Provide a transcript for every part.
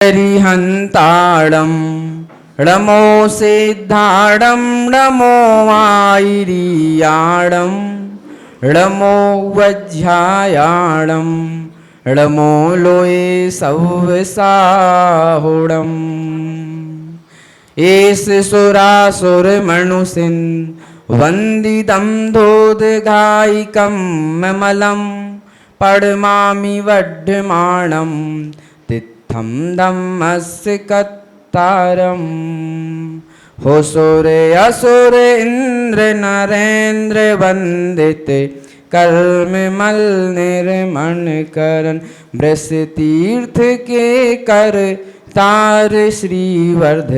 हरिहन्ताडं नमो सिद्धाडं नमो वायिरियाडं नमो वज्रायाडं नमो लोये सव्वसाहुडम् S सुरासुरमनुसिन् वन्दितं धोदघायिकं ममलं पडमामि वड्ढमाणं तित्थं धम्मस्य कत्तारं हो सूर्य असुर इंद्र नरेंद्र वंदिते कर्म मल निर्मण करन ब्रस तीर्थ के कर तार श्रीवर्ध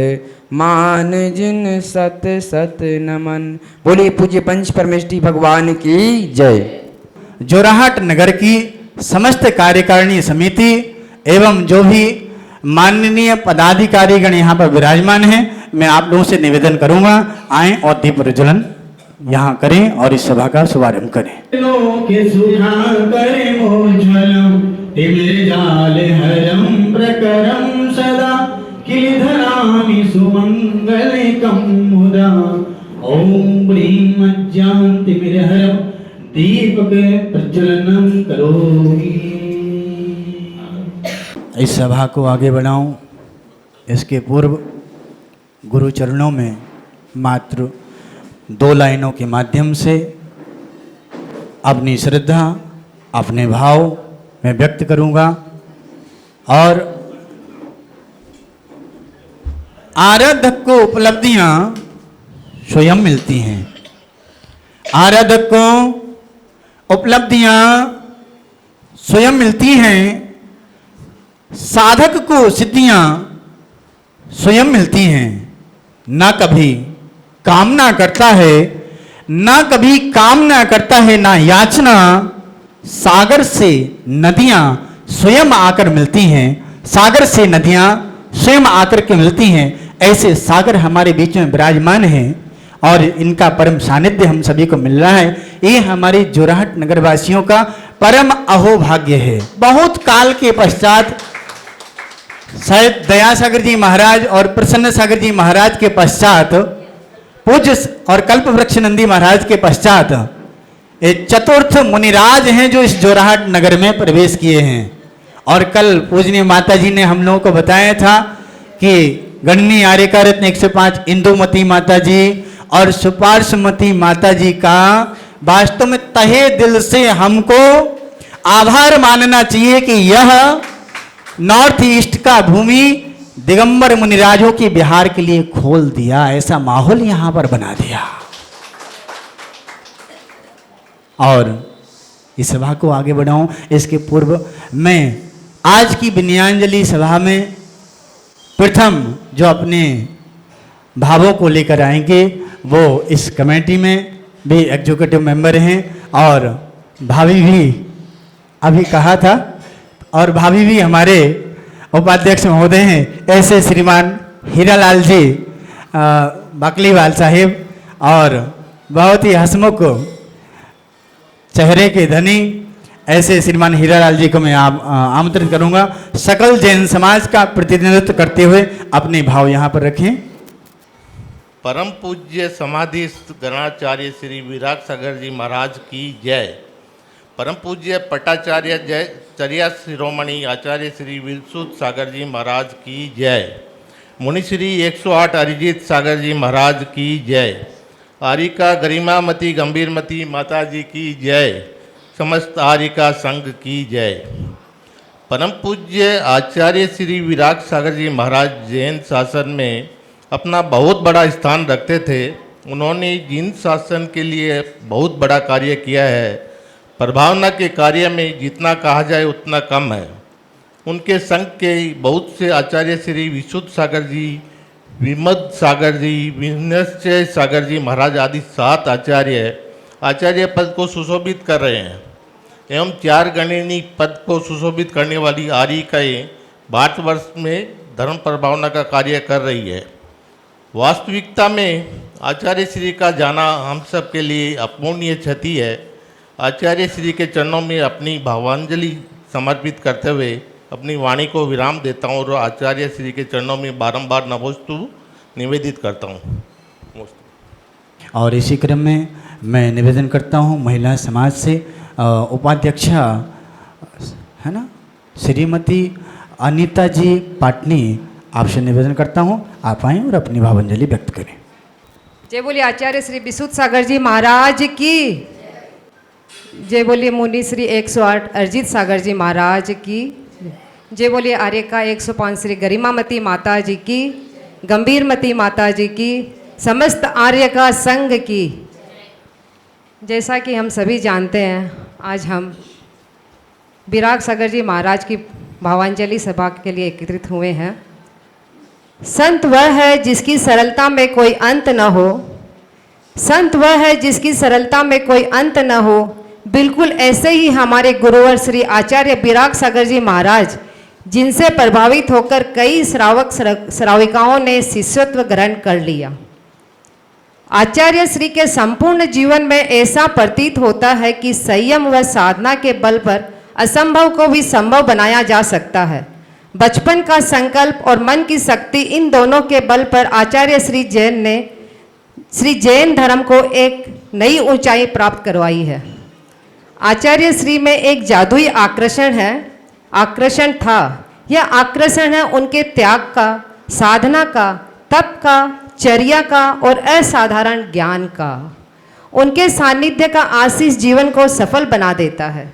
मान जिन सत सत नमन। बोलिए पूज्य पंच परमेष्ठी भगवान की जय। जोराहट नगर की समस्त कार्यकारिणी समिति एवं जो भी माननीय पदाधिकारीगण यहाँ पर विराजमान हैं, मैं आप लोगों से निवेदन करूंगा आएं और दीप प्रज्वलन यहाँ करें और इस सभा का शुभारंभ करें। सदा किलधरामि सुमंगलिकं मुदा ओम ब्रीं मज्जान्तिमिरहरं दीपक प्रज्वलनं करोमि। इस सभा को आगे बढ़ाऊं इसके पूर्व गुरु चरणों में मात्र 2 लाइनों के माध्यम से अपनी श्रद्धा अपने भाव मैं व्यक्त करूंगा। और आराधक को उपलब्धियां स्वयं मिलती हैं, आराधक को उपलब्धियां स्वयं मिलती हैं, साधक को सिद्धियां स्वयं मिलती हैं। ना कभी कामना करता है, ना कभी कामना करता है, ना याचना, सागर से नदियां स्वयं आकर मिलती हैं, सागर से नदियां स्वयं आकर के मिलती हैं। ऐसे सागर हमारे बीच में विराजमान हैं और इनका परम सानिध्य हम सभी को मिल रहा है। ये हमारे जोराहट नगरवासियों का परम अहोभाग्य है। बहुत काल के पश्चात शायद दयासागर जी महाराज और प्रसन्न सागर जी महाराज के पश्चात पूज्य और कल्पवृक्ष नंदी महाराज के पश्चात ये चतुर्थ मुनिराज हैं जो इस जोराहट नगर में प्रवेश किए हैं। और कल पूजनीय माता जी ने हम लोगों को बताया था कि गणनी आर्यका रत्न 105 इंदुमती माता जी और सुपार्श्वमती माता जी का वास्तव में तहे दिल से हमको आभार मानना चाहिए कि यह नॉर्थ ईस्ट का भूमि दिगंबर मुनिराजों की बिहार के लिए खोल दिया, ऐसा माहौल यहां पर बना दिया। और इस सभा को आगे बढ़ाऊं इसके पूर्व मैं आज की विनयांजलि सभा में प्रथम जो अपने भावों को लेकर आएंगे वो इस कमेटी में भी एग्जीक्यूटिव मेंबर हैं और भाभी भी अभी कहा था और भाभी भी हमारे उपाध्यक्ष महोदय हैं, ऐसे श्रीमान हीरालाल जी बाकलीवाल साहिब और बहुत ही हंसमुख चेहरे के धनी ऐसे श्रीमान हीरालाल जी को मैं आमंत्रित करूंगा सकल जैन समाज का प्रतिनिधित्व करते हुए अपने भाव यहाँ पर रखें। परम पूज्य समाधिस्थ गणाचार्य श्री विराग सागर जी महाराज की जय। परम पूज्य पटाचार्य जय चर्या शिरोमणि आचार्य श्री विलसुत सागर जी महाराज की जय। मुनिश्री 108 अरिजीत सागर जी महाराज की जय। आरिका गरिमामती गंभीरमती माता जी की जय। समस्त आरिका संघ की जय। परम पूज्य आचार्य श्री विराग सागर जी महाराज जैन शासन में अपना बहुत बड़ा स्थान रखते थे। उन्होंने जिन शासन के लिए बहुत बड़ा कार्य किया है। प्रभावना के कार्य में जितना कहा जाए उतना कम है। उनके संघ के बहुत से आचार्य श्री विशुद्ध सागर जी, विमद सागर जी, विनश्चय सागर जी महाराज आदि 7 आचार्य पद को सुशोभित कर रहे हैं एवं 4 गणिनी पद को सुशोभित करने वाली आरिकाएँ भारतवर्ष में धर्म प्रभावना का कार्य कर रही है। वास्तविकता में आचार्य श्री का जाना हम सब के लिए अपूर्णीय क्षति है। आचार्य श्री के चरणों में अपनी भावांजलि समर्पित करते हुए अपनी वाणी को विराम देता हूँ और आचार्य श्री के चरणों में बारंबार नमोस्तु निवेदित करता हूँ। और इसी क्रम में मैं निवेदन करता हूँ महिला समाज से उपाध्यक्षा है ना श्रीमती अनीता जी पाटनी, आपसे निवेदन करता हूँ आप आएँ और अपनी भावांजलि व्यक्त करें। जय बोलिए आचार्य श्री विशुद्ध सागर जी महाराज की। जय बोलिए मुनि श्री 108 अरिजीत सागर जी महाराज की। जय बोलिए आर्यका 105 श्री गरिमामती माता जी की, गंभीरमती माता जी की, समस्त आर्य का संघ की। जैसा कि हम सभी जानते हैं, आज हम विराग सागर जी महाराज की भावांजलि सभा के लिए एकत्रित हुए हैं। संत वह है जिसकी सरलता में कोई अंत न हो, संत वह है जिसकी सरलता में कोई अंत न हो। बिल्कुल ऐसे ही हमारे गुरुवर श्री आचार्य विराग सागर जी महाराज, जिनसे प्रभावित होकर कई श्रावक श्राविकाओं ने शिष्यत्व ग्रहण कर लिया। आचार्य श्री के संपूर्ण जीवन में ऐसा प्रतीत होता है कि संयम व साधना के बल पर असंभव को भी संभव बनाया जा सकता है। बचपन का संकल्प और मन की शक्ति, इन दोनों के बल पर आचार्य श्री जैन ने श्री जैन धर्म को एक नई ऊंचाई प्राप्त करवाई है। आचार्य श्री में एक जादुई आकर्षण था। यह आकर्षण है उनके त्याग का, साधना का, तप का, चर्या का और असाधारण ज्ञान का। उनके सानिध्य का आशीष जीवन को सफल बना देता है।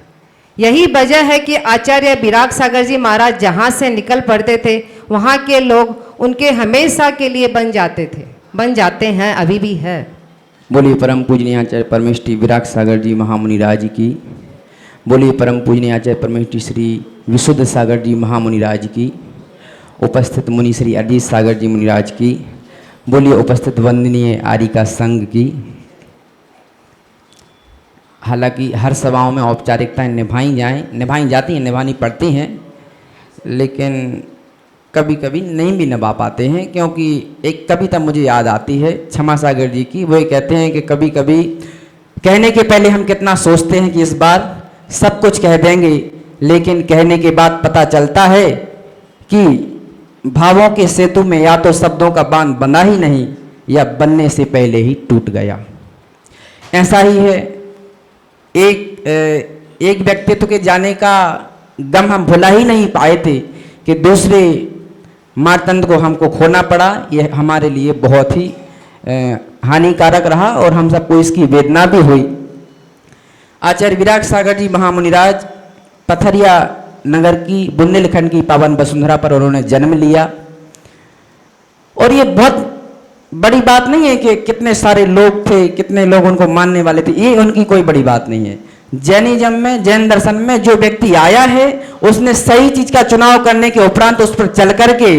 यही वजह है कि आचार्य विराग सागर जी महाराज जहाँ से निकल पड़ते थे, वहाँ के लोग उनके हमेशा के लिए बन जाते हैं, अभी भी है। बोलिए परम पूजनीय आचार्य परमेष्ठी विराग सागर जी महामुनि राज की। बोलिए परम पूजनीय आचार्य परमेष्ठी श्री विशुद्ध सागर जी महामुनि राज की। उपस्थित मुनि श्री अरिजीत सागर जी मुनिराज की। बोलिए उपस्थित वंदनीय आर्यिका संघ की। हालांकि हर सभाओं में औपचारिकताएं निभाई जाती हैं, निभानी पड़ती हैं, लेकिन कभी कभी नहीं भी निभा पाते हैं। क्योंकि एक कविता मुझे याद आती है क्षमा सागर जी की। वो कहते हैं कि कभी कभी कहने के पहले हम कितना सोचते हैं कि इस बार सब कुछ कह देंगे, लेकिन कहने के बाद पता चलता है कि भावों के सेतु में या तो शब्दों का बांध बना ही नहीं, या बनने से पहले ही टूट गया। ऐसा ही है। एक व्यक्तित्व के जाने का गम हम भुला ही नहीं पाए थे कि दूसरे मातंड को हमको खोना पड़ा। यह हमारे लिए बहुत ही हानिकारक रहा और हम सबको इसकी वेदना भी हुई। आचार्य विराग सागर जी महामुनिराज पथरिया नगर की बुंदेलखंड की पावन वसुंधरा पर उन्होंने जन्म लिया। और ये बहुत बड़ी बात नहीं है कि कितने सारे लोग थे, कितने लोग उनको मानने वाले थे, ये उनकी कोई बड़ी बात नहीं है। जैनिज्म में, जैन दर्शन में जो व्यक्ति आया है, उसने सही चीज का चुनाव करने के उपरांत उस पर चल करके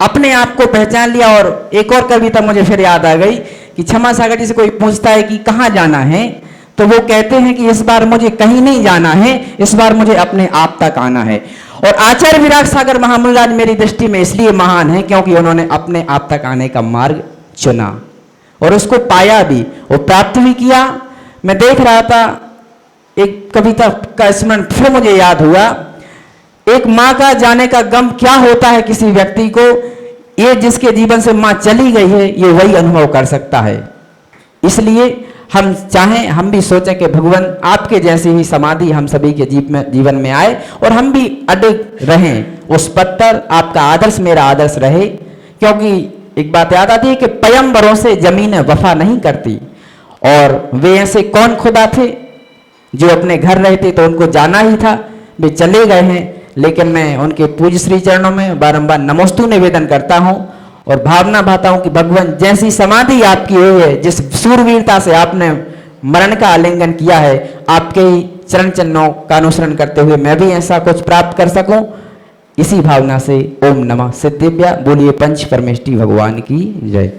अपने आप को पहचान लिया। और एक और कविता मुझे फिर याद आ गई कि क्षमा सागर जी से कोई पूछता है कि कहाँ जाना है, तो वो कहते हैं कि इस बार मुझे कहीं नहीं जाना है, इस बार मुझे अपने आप तक आना है। और आचार्य विराग सागर महामुनिराज मेरी दृष्टि में इसलिए महान है क्योंकि उन्होंने अपने आप तक आने का मार्ग चुना और उसको पाया भी और प्राप्त भी किया। मैं देख रहा था, एक कविता का स्मरण फिर मुझे याद हुआ। एक माँ का जाने का गम क्या होता है किसी व्यक्ति को, ये जिसके जीवन से माँ चली गई है, ये वही अनुभव कर सकता है। इसलिए हम चाहें, हम भी सोचें कि भगवान आपके जैसी ही समाधि हम सभी के जीवन में आए और हम भी अडिग रहें उस पद पर। आपका आदर्श मेरा आदर्श रहे। क्योंकि एक बात याद आती है कि पैगंबरों से जमीन वफा नहीं करती। और वे ऐसे कौन खुदा थे जो अपने घर रहते तो उनको जाना ही था, वे चले गए हैं। लेकिन मैं उनके पूज्य श्री चरणों में बारंबार नमोस्तु निवेदन करता हूँ और भावना भाता हूँ कि भगवान जैसी समाधि आपकी हुई है, जिस सूरवीरता से आपने मरण का आलिंगन किया है, आपके ही चरण चिन्हों का अनुसरण करते हुए मैं भी ऐसा कुछ प्राप्त कर सकूं। इसी भावना से ओम नमः सिद्धिभ्या। बोलिए पंच परमेष्ठी भगवान की जय।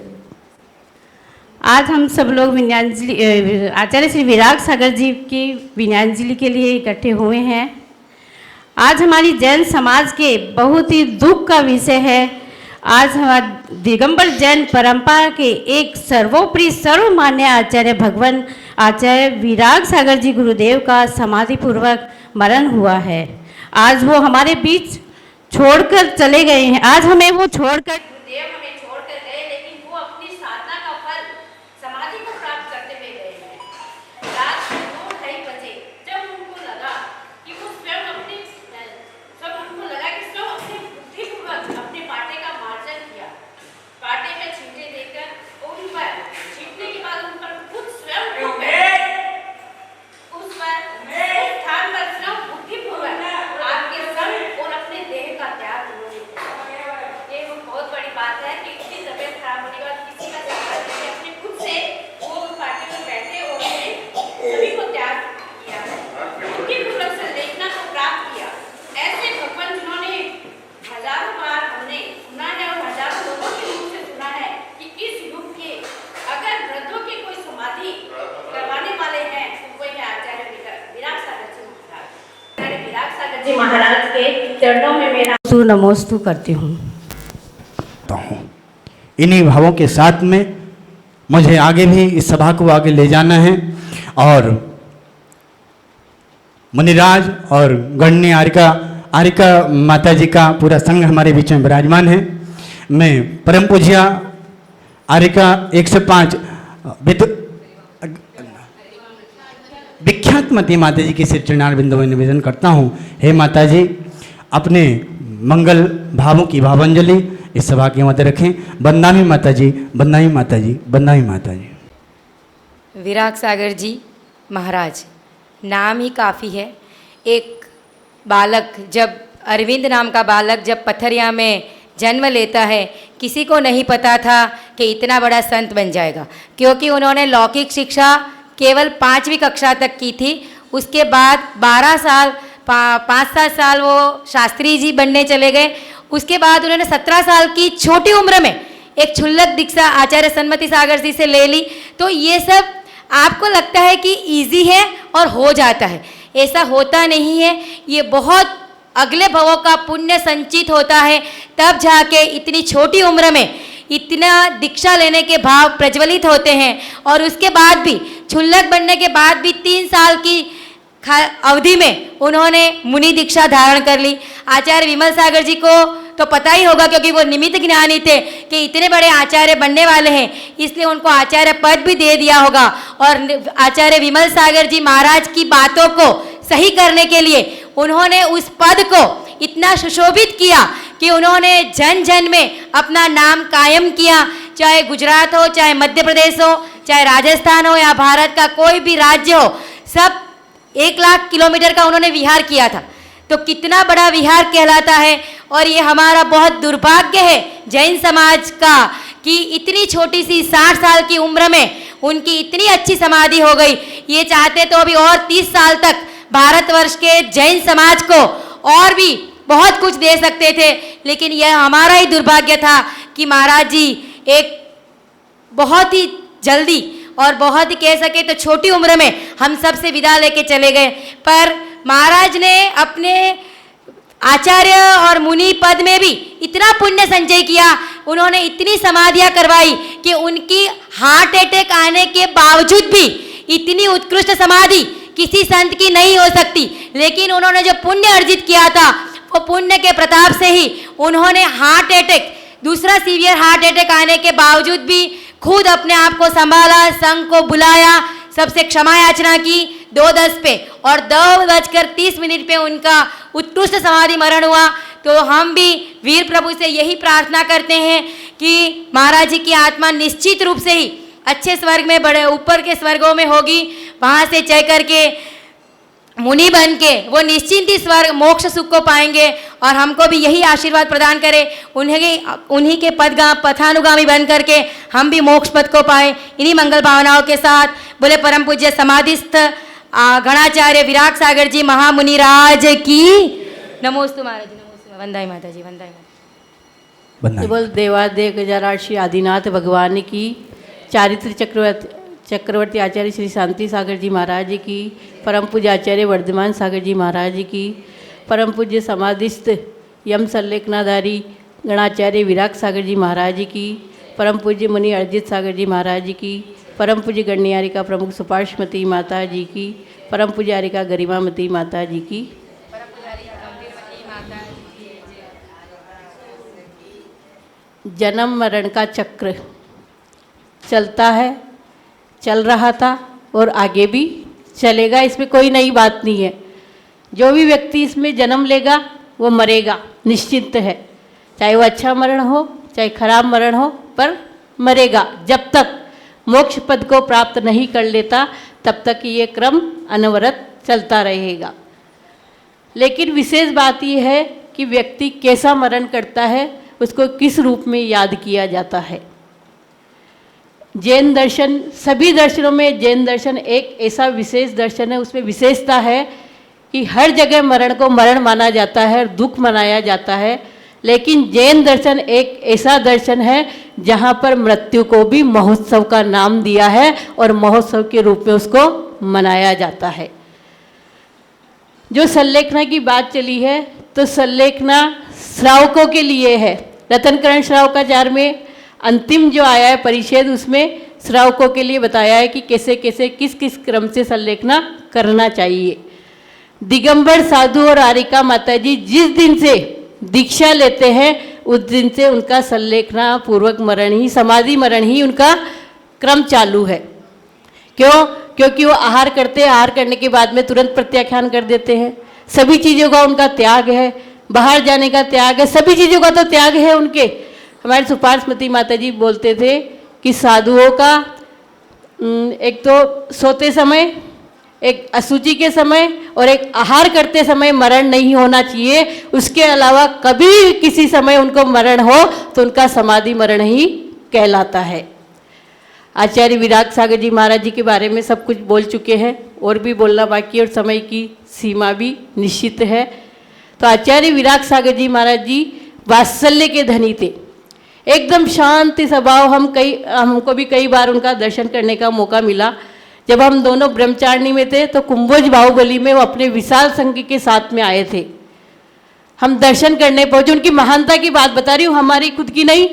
आज हम सब लोग विनयांजलि आचार्य श्री विराग सागर जी की विनयांजलि के लिए इकट्ठे हुए हैं। आज हमारी जैन समाज के बहुत ही दुख का विषय है। आज हमारे दिगंबर जैन परंपरा के एक सर्वोपरि सर्वमान्य आचार्य भगवान आचार्य विराग सागर जी गुरुदेव का समाधि पूर्वक मरण हुआ है। आज वो हमारे बीच छोड़कर चले गए हैं। आज हमें वो छोड़कर गुरुदेव हमें छोड़कर गए, लेकिन वो अपनी साधना का फल समाधि को प्राप्त करते हुए गए हैं। रात को 2-2:30 बजे जब उनको लगा कि वो स्वयं अपने बुद्धिपूर्वक अपने पाटे का मार्जन किया, पाटे में छींटे देकर उन पर छींटने के बाद उन पर खुद स्वयं उस स्थान पर स्वयं बुद्धिपूर्वक आपके संग और अपने देह का त्याग उन्होंने किया। ये बहुत बड़ी बात है कि इतनी तबीयत खराब होने के बाद किसी का सहारा लेके अपने खुद से वो उस पार्टी में बैठे और उन्होंने सभी को त्याग किया, बुद्धिपूर्वक संलेखना को प्राप्त किया। ऐसे भगवान जिन्होंने हजारों बार हमने सुना है और हजारों लोगों के मुख से सुना है कि इस युग के अगर वृद्धों की कोई समाधि करवाने वाले हैं तो वो है आचार्य विराग सागर जी महाराज। आचार्य विराग सागर जी महाराज के चरणों में मेरा नमोस्तु करती हूँ। इन्हीं भावों के साथ में मुझे आगे भी इस सभा को आगे ले जाना है और मुनिराज और गण्य आरिका माता जी का पूरा संघ हमारे बीच में विराजमान है। मैं परम पूज्या आरिका 105 विख्यात मती माता जी की श्री चरणार बिंदु में निवेदन करता हूँ। हे माता जी, अपने मंगल भावों की भावांजलि इस सभा के मध्य रखें। बंदामी माता जी, बंदामी माता जी, बंदामी माता जी। विराग सागर जी महाराज नाम ही काफ़ी है। एक बालक जब अरविंद नाम का बालक जब पथरिया में जन्म लेता है, किसी को नहीं पता था कि इतना बड़ा संत बन जाएगा, क्योंकि उन्होंने लौकिक शिक्षा केवल 5वीं कक्षा तक की थी। उसके बाद 12 साल 5-7 साल वो शास्त्री जी बनने चले गए। उसके बाद उन्होंने 17 साल की छोटी उम्र में एक क्षुल्लक दीक्षा आचार्य सन्मति सागर जी से ले ली। तो ये सब आपको लगता है कि इजी है और हो जाता है, ऐसा होता नहीं है। ये बहुत अगले भवों का पुण्य संचित होता है, तब जाके इतनी छोटी उम्र में इतना दीक्षा लेने के भाव प्रज्वलित होते हैं। और उसके बाद भी क्षुल्लक बनने के बाद भी 3 साल की अवधि में उन्होंने मुनि दीक्षा धारण कर ली। आचार्य विमल सागर जी को तो पता ही होगा, क्योंकि वो निमित्त ज्ञानी थे कि इतने बड़े आचार्य बनने वाले हैं, इसलिए उनको आचार्य पद भी दे दिया होगा। और आचार्य विमल सागर जी महाराज की बातों को सही करने के लिए उन्होंने उस पद को इतना सुशोभित किया कि उन्होंने जन जन में अपना नाम कायम किया। चाहे गुजरात हो, चाहे मध्य प्रदेश हो, चाहे राजस्थान हो या भारत का कोई भी राज्य हो, सब 1 लाख किलोमीटर का उन्होंने विहार किया था। तो कितना बड़ा विहार कहलाता है। और ये हमारा बहुत दुर्भाग्य है जैन समाज का कि इतनी छोटी सी 60 साल की उम्र में उनकी इतनी अच्छी समाधि हो गई। ये चाहते तो अभी और 30 साल तक भारतवर्ष के जैन समाज को और भी बहुत कुछ दे सकते थे, लेकिन यह हमारा ही दुर्भाग्य था कि महाराज जी एक बहुत ही जल्दी और बहुत ही कह सके तो छोटी उम्र में हम सब से विदा लेके चले गए। पर महाराज ने अपने आचार्य और मुनि पद में भी इतना पुण्य संचय किया, उन्होंने इतनी समाधियां करवाई कि उनकी हार्ट अटैक आने के बावजूद भी इतनी उत्कृष्ट समाधि किसी संत की नहीं हो सकती। लेकिन उन्होंने जो पुण्य अर्जित किया था, वो पुण्य के प्रताप से ही उन्होंने हार्ट अटैक, दूसरा सीवियर हार्ट अटैक आने के बावजूद भी खुद अपने आप को संभाला, संघ को बुलाया, सबसे क्षमा याचना की 2:10 पे, और 2:30 पे उनका उत्कृष्ट समाधि मरण हुआ। तो हम भी वीर प्रभु से यही प्रार्थना करते हैं कि महाराज जी की आत्मा निश्चित रूप से ही अच्छे स्वर्ग में, बड़े ऊपर के स्वर्गों में होगी। वहाँ से चल करके मुनि बन के वो निश्चिंत ही स्वर्ग मोक्ष सुख को पाएंगे। और हमको भी यही आशीर्वाद प्रदान करे, उन्हीं के पथानुगामी बन करके हम भी मोक्ष पद को पाए। इन्हीं मंगल भावनाओं के साथ बोले परम पूज्य समाधिस्थ गणाचार्य विराग सागर जी महामुनि राज की नमोस्तु महाराज जी, नमोस्तु। वंदाई माता जी, वंदाई माता। बोल देवादेव गजाराशी आदिनाथ भगवान की, चारित्र चक्रवर्ती आचार्य श्री शांति सागर जी महाराज की, परम पूज्य आचार्य वर्धमान सागर जी महाराज की, परम पूज्य समाधिस्थ यम संलेखनाधारी गणाचार्य विराग सागर जी महाराज की, परम पूज्य मुनि अर्जित सागर जी महाराज की, परम पूज्य गण्यारिका प्रमुख सुपार्श्वती माता जी की, परम पूज्य आरिका गरिमामती माता जी की, जन्म मरण का चक्र चलता है, चल रहा था और आगे भी चलेगा, इसमें कोई नई बात नहीं है। जो भी व्यक्ति इसमें जन्म लेगा वो मरेगा, निश्चित है। चाहे वो अच्छा मरण हो चाहे खराब मरण हो, पर मरेगा। जब तक मोक्ष पद को प्राप्त नहीं कर लेता तब तक ये क्रम अनवरत चलता रहेगा। लेकिन विशेष बात यह है कि व्यक्ति कैसा मरण करता है, उसको किस रूप में याद किया जाता है। जैन दर्शन, सभी दर्शनों में जैन दर्शन एक ऐसा विशेष दर्शन है, उसमें विशेषता है कि हर जगह मरण को मरण माना जाता है, दुख मनाया जाता है। लेकिन जैन दर्शन एक ऐसा दर्शन है जहाँ पर मृत्यु को भी महोत्सव का नाम दिया है और महोत्सव के रूप में उसको मनाया जाता है। जो संलेखना की बात चली है, तो संलेखना श्रावकों के लिए है। रतनकरण श्रावकाचार्य में अंतिम जो आया है परिच्छेद, उसमें श्रावकों के लिए बताया है कि कैसे कैसे किस किस क्रम से संलेखना करना चाहिए। दिगंबर साधु और आरिका माता जी जिस दिन से दीक्षा लेते हैं उस दिन से उनका संलेखना पूर्वक मरण ही, समाधि मरण ही उनका क्रम चालू है। क्यों? क्योंकि वो आहार करते हैं, आहार करने के बाद में तुरंत प्रत्याख्यान कर देते हैं। सभी चीज़ों का उनका त्याग है, बाहर जाने का त्याग है, सभी चीज़ों का तो त्याग है उनके। हमारे सुपार्श्वती माता जी बोलते थे कि साधुओं का एक तो सोते समय, एक अशुचि के समय और एक आहार करते समय मरण नहीं होना चाहिए। उसके अलावा कभी किसी समय उनको मरण हो तो उनका समाधि मरण ही कहलाता है। आचार्य विराग सागर जी महाराज जी के बारे में सब कुछ बोल चुके हैं, और भी बोलना बाकी, और समय की सीमा भी निश्चित है। तो आचार्य विराग सागर जी महाराज जी वात्सल्य के धनी थे, एकदम शांति स्वभाव। हमको भी कई बार उनका दर्शन करने का मौका मिला। जब हम दोनों ब्रह्मचारिणी में थे तो कुंभोज बाहुबली में वो अपने विशाल संघ के साथ में आए थे। हम दर्शन करने पहुंचे, उनकी महानता की बात बता रही हूँ, हमारी खुद की नहीं।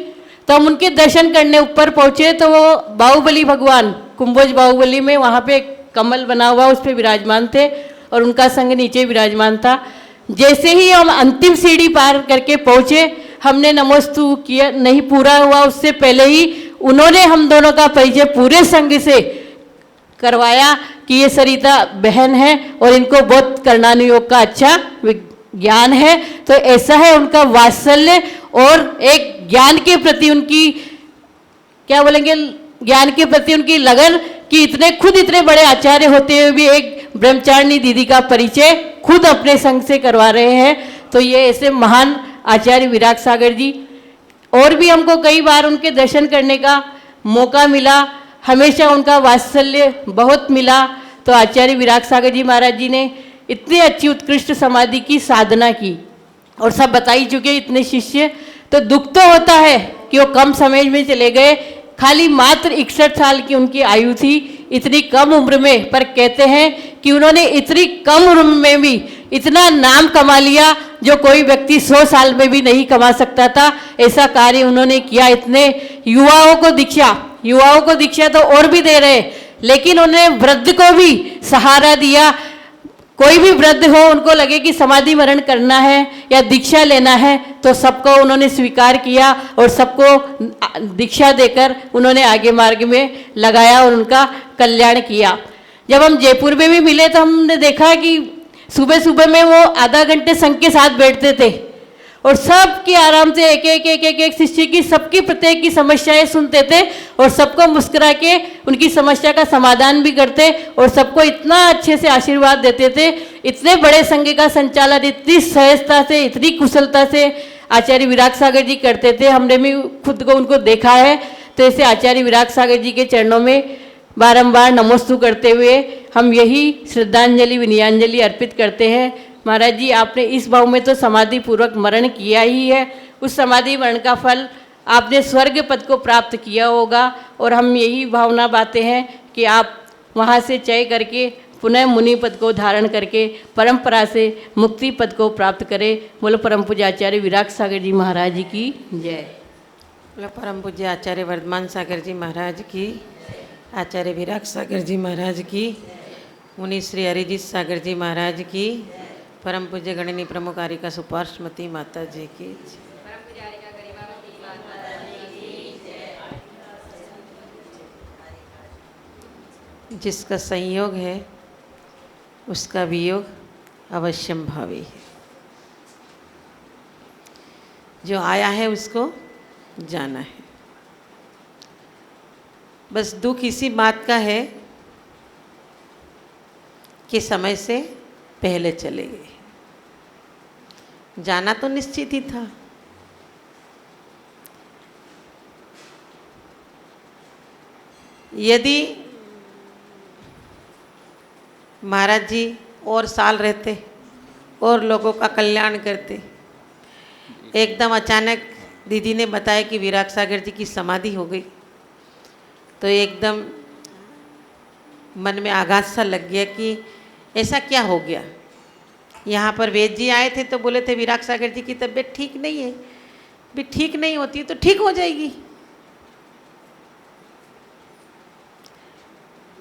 तो हम उनके दर्शन करने ऊपर पहुंचे तो वो बाहुबली भगवान कुंभोज बाहुबली में वहाँ पे कमल बना हुआ उस पर विराजमान थे और उनका संघ नीचे विराजमान था। जैसे ही हम अंतिम सीढ़ी पार करके पहुंचे, हमने नमोस्तु किया, नहीं पूरा हुआ उससे पहले ही उन्होंने हम दोनों का परिचय पूरे संघ से करवाया कि ये सरिता बहन है और इनको बहुत करणानुयोग का अच्छा ज्ञान है। तो ऐसा है उनका वात्सल्य और एक ज्ञान के प्रति उनकी, क्या बोलेंगे, ज्ञान के प्रति उनकी लगन कि इतने बड़े आचार्य होते हुए भी एक ब्रह्मचारिणी दीदी का परिचय खुद अपने संघ से करवा रहे हैं। तो ये ऐसे महान आचार्य विराग सागर जी, और भी हमको कई बार उनके दर्शन करने का मौका मिला, हमेशा उनका वात्सल्य बहुत मिला। तो आचार्य विराग सागर जी महाराज जी ने इतनी अच्छी उत्कृष्ट समाधि की साधना की, और सब बता ही चुके इतने शिष्य। तो दुख तो होता है कि वो कम समय में चले गए, खाली मात्र 61 साल की उनकी आयु थी, इतनी कम उम्र में। पर कहते हैं कि उन्होंने इतनी कम उम्र में भी इतना नाम कमा लिया जो कोई व्यक्ति 100 साल में भी नहीं कमा सकता था। ऐसा कार्य उन्होंने किया। इतने युवाओं को दीक्षा तो और भी दे रहे, लेकिन उन्होंने वृद्ध को भी सहारा दिया। कोई भी वृद्ध हो, उनको लगे कि समाधि मरण करना है या दीक्षा लेना है, तो सबको उन्होंने स्वीकार किया और सबको दीक्षा देकर उन्होंने आगे मार्ग में लगाया और उनका कल्याण किया। जब हम जयपुर में भी मिले तो हमने देखा कि सुबह सुबह में वो आधा घंटे संघ के साथ बैठते थे और सबकी आराम से एक शिष्य की, सबकी प्रत्येक की समस्याएं सुनते थे और सबको मुस्कुरा के उनकी समस्या का समाधान भी करते और सबको इतना अच्छे से आशीर्वाद देते थे। इतने बड़े संघ का संचालन इतनी सहजता से, इतनी कुशलता से आचार्य विराग सागर जी करते थे। हमने भी खुद को उनको देखा है। तो ऐसे आचार्य विराग सागर जी के चरणों में बारंबार नमोस्तु करते हुए हम यही श्रद्धांजलि विनयांजलि अर्पित करते हैं। महाराज जी, आपने इस भाव में तो समाधि पूर्वक मरण किया ही है, उस समाधि मरण का फल आपने स्वर्ग पद को प्राप्त किया होगा, और हम यही भावना बातें हैं कि आप वहाँ से चय करके पुनः मुनि पद को धारण करके परंपरा से मुक्ति पद को प्राप्त करें। बोलो परम पूज्य आचार्य विराग सागर जी महाराज जी की जय। बोलो परम पूज्य आचार्य वर्धमान सागर जी महाराज की, आचार्य विराग सागर जी महाराज की, मुनि श्री अरिजीत सागर जी महाराज की, परम पूज्य गणनी प्रमुख आरिका सुपार्श्वती माता जी की। जिसका संयोग है उसका वियोग अवश्यम भावी है। जो आया है उसको जाना है। बस दुख इसी बात का है कि समय से पहले चले गए। जाना तो निश्चित ही था। यदि महाराज जी और साल रहते और लोगों का कल्याण करते, एकदम अचानक दीदी ने बताया कि विराग सागर जी की समाधि हो गई, तो एकदम मन में आघात सा लग गया कि ऐसा क्या हो गया। यहाँ पर वेद जी आए थे तो बोले थे विराग सागर जी की तबीयत ठीक नहीं है। भी ठीक नहीं होती तो ठीक हो जाएगी,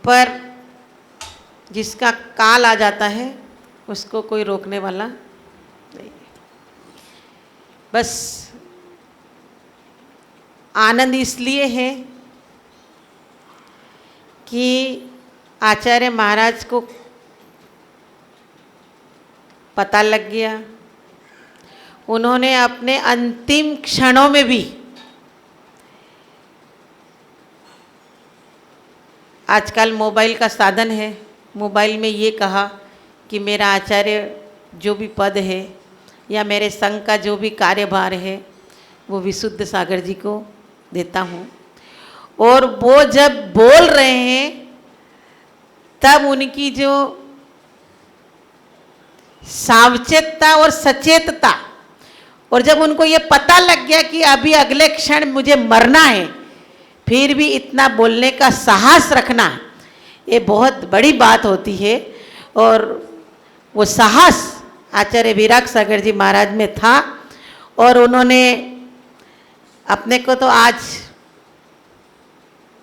पर जिसका काल आ जाता है उसको कोई रोकने वाला नहीं। बस आनंद इसलिए है कि आचार्य महाराज को पता लग गया। उन्होंने अपने अंतिम क्षणों में भी आजकल मोबाइल का साधन है, मोबाइल में ये कहा कि मेरा आचार्य जो भी पद है या मेरे संघ का जो भी कार्यभार है वो विशुद्ध सागर जी को देता हूँ। और वो जब बोल रहे हैं तब उनकी जो सावचेतता और सचेतता, और जब उनको ये पता लग गया कि अभी अगले क्षण मुझे मरना है, फिर भी इतना बोलने का साहस रखना, ये बहुत बड़ी बात होती है। और वो साहस आचार्य विराग सागर जी महाराज में था। और उन्होंने अपने को तो आज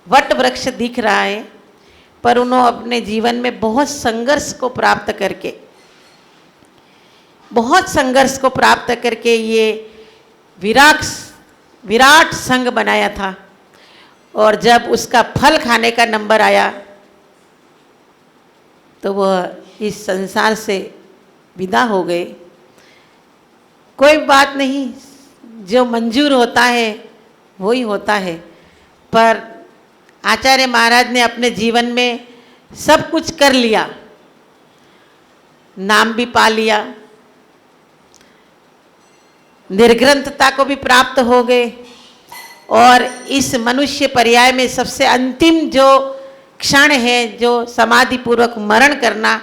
वट वृक्ष दिख रहा है, पर उन्होंने अपने जीवन में बहुत संघर्ष को प्राप्त करके, बहुत संघर्ष को प्राप्त करके ये विराट संघ बनाया था। और जब उसका फल खाने का नंबर आया तो वह इस संसार से विदा हो गए। कोई बात नहीं, जो मंजूर होता है वो ही होता है। पर आचार्य महाराज ने अपने जीवन में सब कुछ कर लिया, नाम भी पा लिया, निर्ग्रंथता को भी प्राप्त हो गए, और इस मनुष्य पर्याय में सबसे अंतिम जो क्षण है, जो समाधि पूर्वक मरण करना,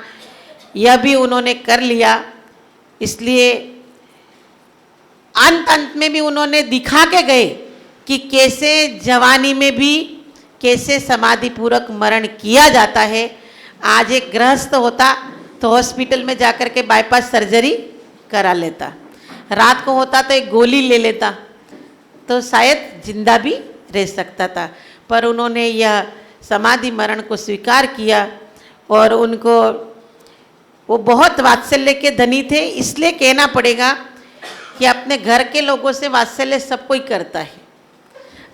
यह भी उन्होंने कर लिया। इसलिए अंत में भी उन्होंने दिखा के गए कि कैसे जवानी में भी कैसे समाधि पूर्वक मरण किया जाता है। आज एक गृहस्थ होता तो हॉस्पिटल में जाकर के बाईपास सर्जरी करा लेता, रात को होता तो एक गोली ले लेता, तो शायद जिंदा भी रह सकता था। पर उन्होंने यह समाधि मरण को स्वीकार किया। और उनको वो बहुत वात्सल्य के धनी थे, इसलिए कहना पड़ेगा कि अपने घर के लोगों से वात्सल्य सब कोई करता है,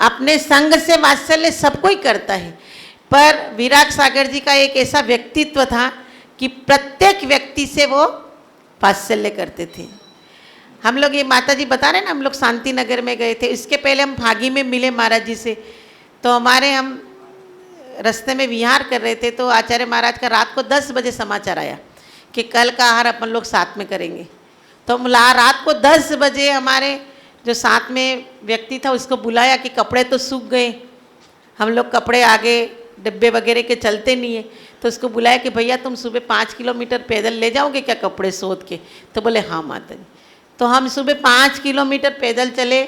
अपने संग से वात्सल्य सब कोई करता है। पर विराग सागर जी का एक ऐसा व्यक्तित्व था कि प्रत्येक व्यक्ति से वो वात्सल्य करते थे। हम लोग, ये माता जी बता रहे ना, हम लोग शांति नगर में गए थे, इसके पहले हम फागी में मिले महाराज जी से। तो हम रास्ते में विहार कर रहे थे, तो आचार्य महाराज का रात को 10 बजे समाचार आया कि कल का आहार अपन लोग साथ में करेंगे। तो हम रात को 10 बजे हमारे जो साथ में व्यक्ति था उसको बुलाया कि कपड़े तो सूख गए, हम लोग कपड़े आगे डिब्बे वगैरह के चलते नहीं है, तो उसको बुलाया कि भैया तुम सुबह 5 किलोमीटर पैदल ले जाओगे क्या कपड़े सोध के? तो बोले हाँ माता जी। तो हम सुबह 5 किलोमीटर पैदल चले,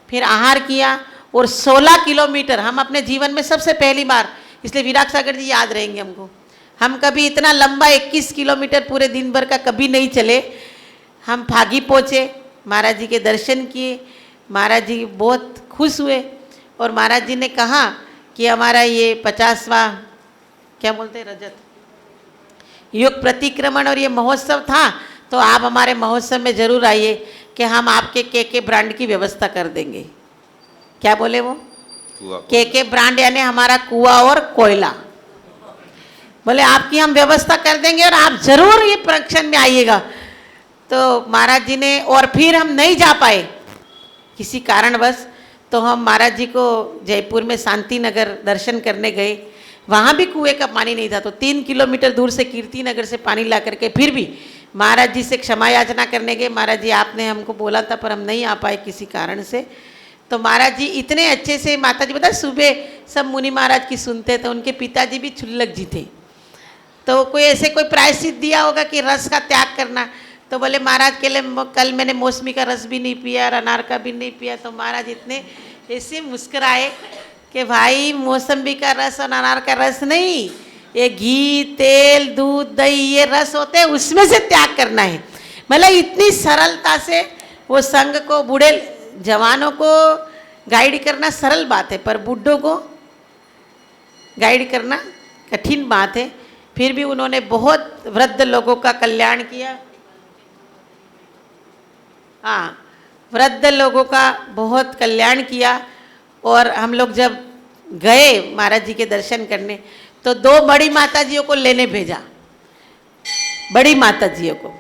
फिर आहार किया, और 16 किलोमीटर हम अपने जीवन में सबसे पहली बार, इसलिए विराग सागर जी याद रहेंगे हमको, हम कभी इतना लंबा 21 किलोमीटर पूरे दिन भर का कभी नहीं चले। हम फागी पहुँचे, महाराज जी के दर्शन किए, महाराज जी बहुत खुश हुए, और महाराज जी ने कहा कि हमारा ये 50वां क्या बोलते हैं रजत युग प्रतिक्रमण और ये महोत्सव था, तो आप हमारे महोत्सव में ज़रूर आइए कि हम आपके के ब्रांड की व्यवस्था कर देंगे। क्या बोले वो? के ब्रांड यानी हमारा कुआ और कोयला। बोले आपकी हम व्यवस्था कर देंगे और आप जरूर ये प्रवचन में आइएगा। तो महाराज जी ने, और फिर हम नहीं जा पाए किसी कारणवश, तो हम महाराज जी को जयपुर में शांति नगर दर्शन करने गए। वहाँ भी कुएं का पानी नहीं था, तो 3 किलोमीटर दूर से कीर्ति नगर से पानी ला करके फिर भी महाराज जी से क्षमा याचना करने गए। महाराज जी आपने हमको बोला था पर हम नहीं आ पाए किसी कारण से। तो महाराज जी इतने अच्छे से, माता जी बता सुबह सब मुनि महाराज की सुनते थे, उनके पिताजी भी छुल्लक जी थे। तो कोई ऐसे कोई प्रायश्चित दिया होगा कि रस का त्याग करना, तो बोले महाराज के लिए कल मैंने मौसमी का रस भी नहीं पिया और अनार का भी नहीं पिया। तो महाराज इतने ऐसे मुस्कुराए कि भाई मौसमी का रस और अनार का रस नहीं, ये घी तेल दूध दही ये रस होते हैं, उसमें से त्याग करना है। मतलब इतनी सरलता से वो संघ को, बूढ़े जवानों को गाइड करना सरल बात है, पर बूढ़ों को गाइड करना कठिन बात है। फिर भी उन्होंने बहुत वृद्ध लोगों का कल्याण किया। हाँ, वृद्ध लोगों का बहुत कल्याण किया। और हम लोग जब गए महाराज जी के दर्शन करने, तो 2 बड़ी माताजियों को लेने भेजा, बड़ी माताजियों को।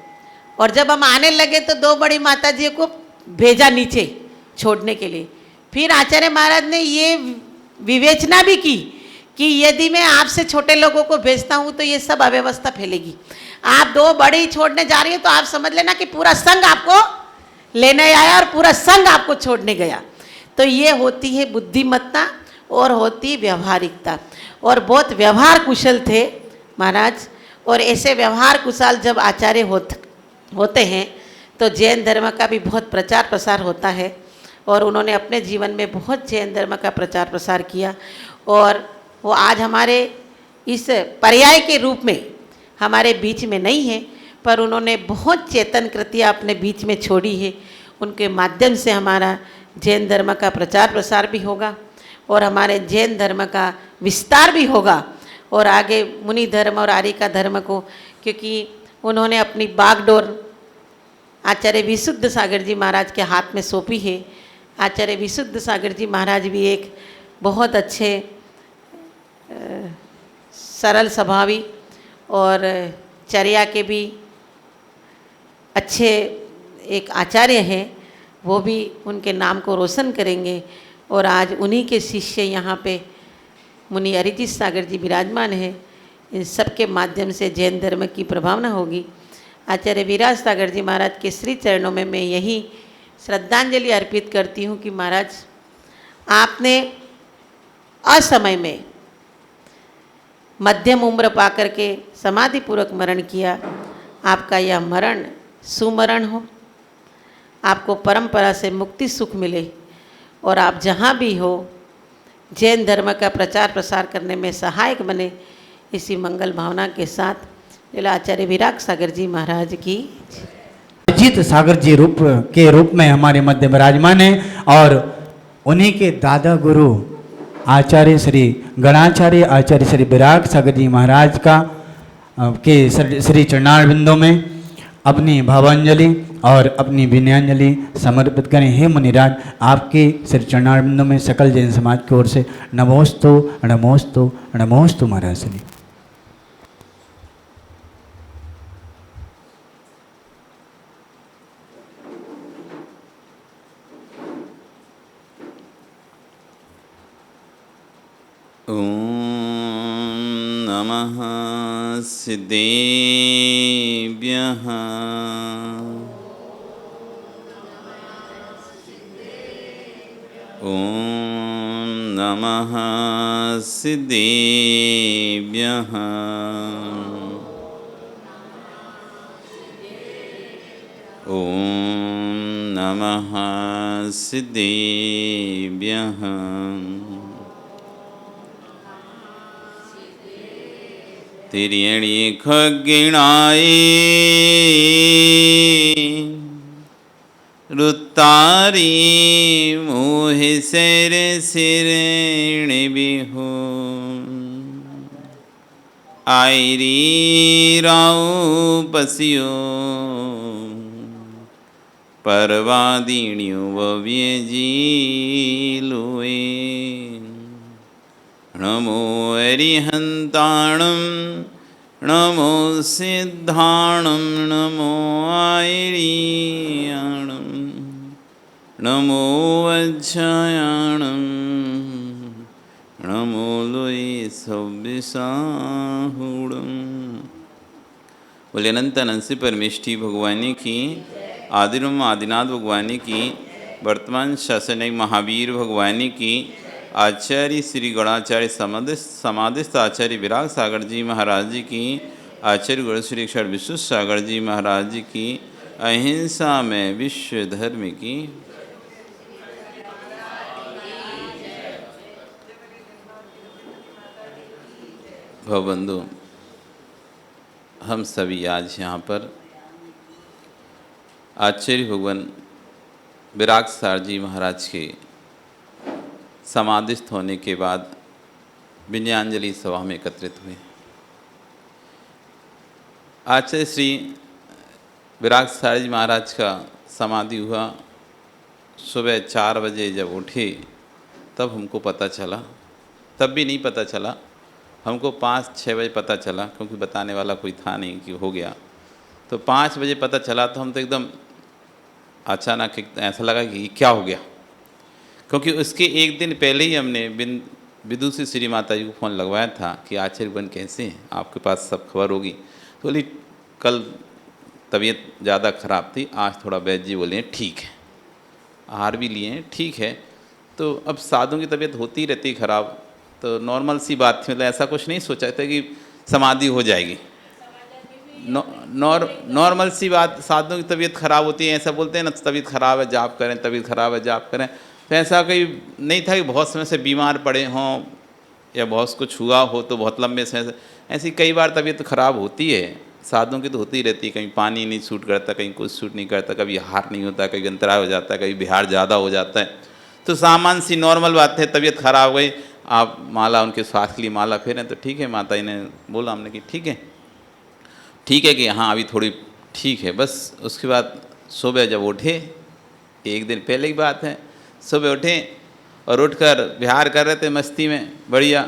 और जब हम आने लगे तो 2 बड़ी माताजियों को भेजा नीचे छोड़ने के लिए। फिर आचार्य महाराज ने ये विवेचना भी की कि यदि मैं आपसे छोटे लोगों को भेजता हूँ तो ये सब अव्यवस्था फैलेगी। आप 2 बड़ी छोड़ने जा रही है तो आप समझ लेना कि पूरा संघ आपको लेने आया और पूरा संघ आपको छोड़ने गया। तो ये होती है बुद्धिमत्ता और होती व्यवहारिकता। और बहुत व्यवहार कुशल थे महाराज। और ऐसे व्यवहार कुशल जब आचार्य होते हैं तो जैन धर्म का भी बहुत प्रचार प्रसार होता है। और उन्होंने अपने जीवन में बहुत जैन धर्म का प्रचार प्रसार किया। और वो आज हमारे इस पर्याय के रूप में हमारे बीच में नहीं है, पर उन्होंने बहुत चेतन कृतियाँ अपने बीच में छोड़ी है। उनके माध्यम से हमारा जैन धर्म का प्रचार प्रसार भी होगा और हमारे जैन धर्म का विस्तार भी होगा। और आगे मुनि धर्म और आर्य का धर्म को, क्योंकि उन्होंने अपनी बागडोर आचार्य विशुद्ध सागर जी महाराज के हाथ में सौंपी है। आचार्य विशुद्ध सागर जी महाराज भी एक बहुत अच्छे सरल स्वभावी और चर्या के भी अच्छे एक आचार्य हैं। वो भी उनके नाम को रोशन करेंगे। और आज उन्हीं के शिष्य यहाँ पे मुनि अरिजीत सागर जी विराजमान हैं। इन सब के माध्यम से जैन धर्म की प्रभावना होगी। आचार्य विराज सागर जी महाराज के श्री चरणों में मैं यही श्रद्धांजलि अर्पित करती हूँ कि महाराज आपने असमय में मध्यम उम्र पा करके समाधि पूर्वक मरण किया। आपका यह मरण सुमरण हो, आपको परंपरा से मुक्ति सुख मिले और आप जहाँ भी हो जैन धर्म का प्रचार प्रसार करने में सहायक बने। इसी मंगल भावना के साथ आचार्य विराग सागर जी महाराज की अजीत सागर जी रूप में हमारे मध्य विराजमान हैं। और उन्हीं के दादा गुरु आचार्य श्री गणाचार्य आचार्य श्री विराग सागर जी महाराज का के श्री चरणारविंदों में अपनी भावांजलि और अपनी विनयांजलि समर्पित करें। हे मुनिराज, आपके श्री चरणारविंदों में सकल जैन समाज की ओर से नमोस्तु नमोस्तु नमोस्तु महाराज श्री। ॐ नमः सिद्धेभ्यः ॐ नमः सिद्धेभ्यः ॐ नमः सिद्धेभ्यः तिर्यणि खग्गिणाय रुत्तारी मोहि सिर सिरणी बिहु आयरी राव पसियो परवादिण्यो वव्यजी लुए नमो अरिहंताणं नमो सिद्धाणं नमो आयर्याणं नमो वज्रायणं नमो लोये सव्यसाहुणं। बोले अनंत अनंत से परमेष्ठी भगवानी की, आदिरम आदिनाथ भगवानी की, वर्तमान शासनिक महावीर भगवानी की, आचार्य श्री गणाचार्य समाधिस्थ आचार्य विराग सागर जी महाराज जी की, आचार्य गुरु श्री अक्षर विश्व सागर जी महाराज जी की, अहिंसा में विश्व धर्म की। भवबंधु, हम सभी आज यहाँ पर आचार्य भगवान विराग सागर जी महाराज के समाधिस्थ होने के बाद विनयाञ्जलि सभा में एकत्रित हुए। आचार्य श्री विराग सागर जी महाराज का समाधि हुआ। सुबह 4 बजे जब उठे तब हमको पता चला, तब भी नहीं पता चला, हमको 5-6 बजे पता चला, क्योंकि बताने वाला कोई था नहीं कि हो गया। तो 5 बजे पता चला तो हम तो एकदम अचानक ऐसा लगा कि क्या हो गया, क्योंकि उसके एक दिन पहले ही हमने विदुषी श्री माता जी को फ़ोन लगवाया था कि आचार्य बन कैसे हैं, आपके पास सब खबर होगी। तो बोली कल तबीयत ज़्यादा ख़राब थी, आज थोड़ा वैद्य जी बोले ठीक है, आहार भी लिए हैं ठीक है। तो अब साधुओं की तबीयत होती रहती ख़राब, तो नॉर्मल सी बात थी, मतलब ऐसा कुछ नहीं सोचा था कि समाधि हो जाएगी। नॉर्मल सी बात, साधुओं की तबीयत ख़राब होती है, ऐसा बोलते हैं ना, तबीयत ख़राब है जाप करें, तबीयत ख़राब है जाप करें। तो ऐसा कोई नहीं था कि बहुत समय से बीमार पड़े हों या बहुत कुछ हुआ हो, तो बहुत लंबे समय से ऐसी कई बार तबीयत ख़राब होती है, साधुओं की तो होती रहती है। कहीं पानी नहीं सूट करता, कहीं कुछ सूट नहीं करता, कभी हार नहीं होता, कभी अंतराय हो जाता है, कभी बिहार ज़्यादा हो जाता है। तो सामान्य सी नॉर्मल बात है, तबीयत ख़राब हो गई, आप माला उनके स्वास्थ्य के लिए माला फेरें तो ठीक है। माता जी ने बोला, हमने कि ठीक है कि हाँ अभी थोड़ी ठीक है। बस उसके बाद सुबह जब उठे, एक दिन पहले की बात है, सुबह उठे और उठकर विहार कर रहे थे मस्ती में बढ़िया,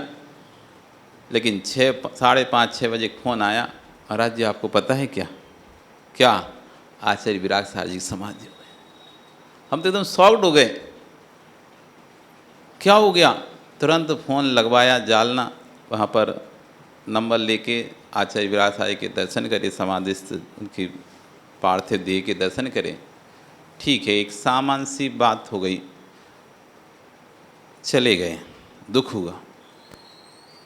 लेकिन 5:30-6 बजे फ़ोन आया, महाराज जी आपको पता है क्या आचार्य विराग सागर जी की समाधि हो गई। हम तो एकदम शॉक्ड हो गए, क्या हो गया। तुरंत फ़ोन लगवाया, जालना वहाँ पर नंबर लेके आचार्य विराग सागर जी के दर्शन करे, समाधिस्थ उनकी पार्थिव देह के दर्शन करे। ठीक है, एक सामान्य सी बात हो गई, चले गए, दुख हुआ।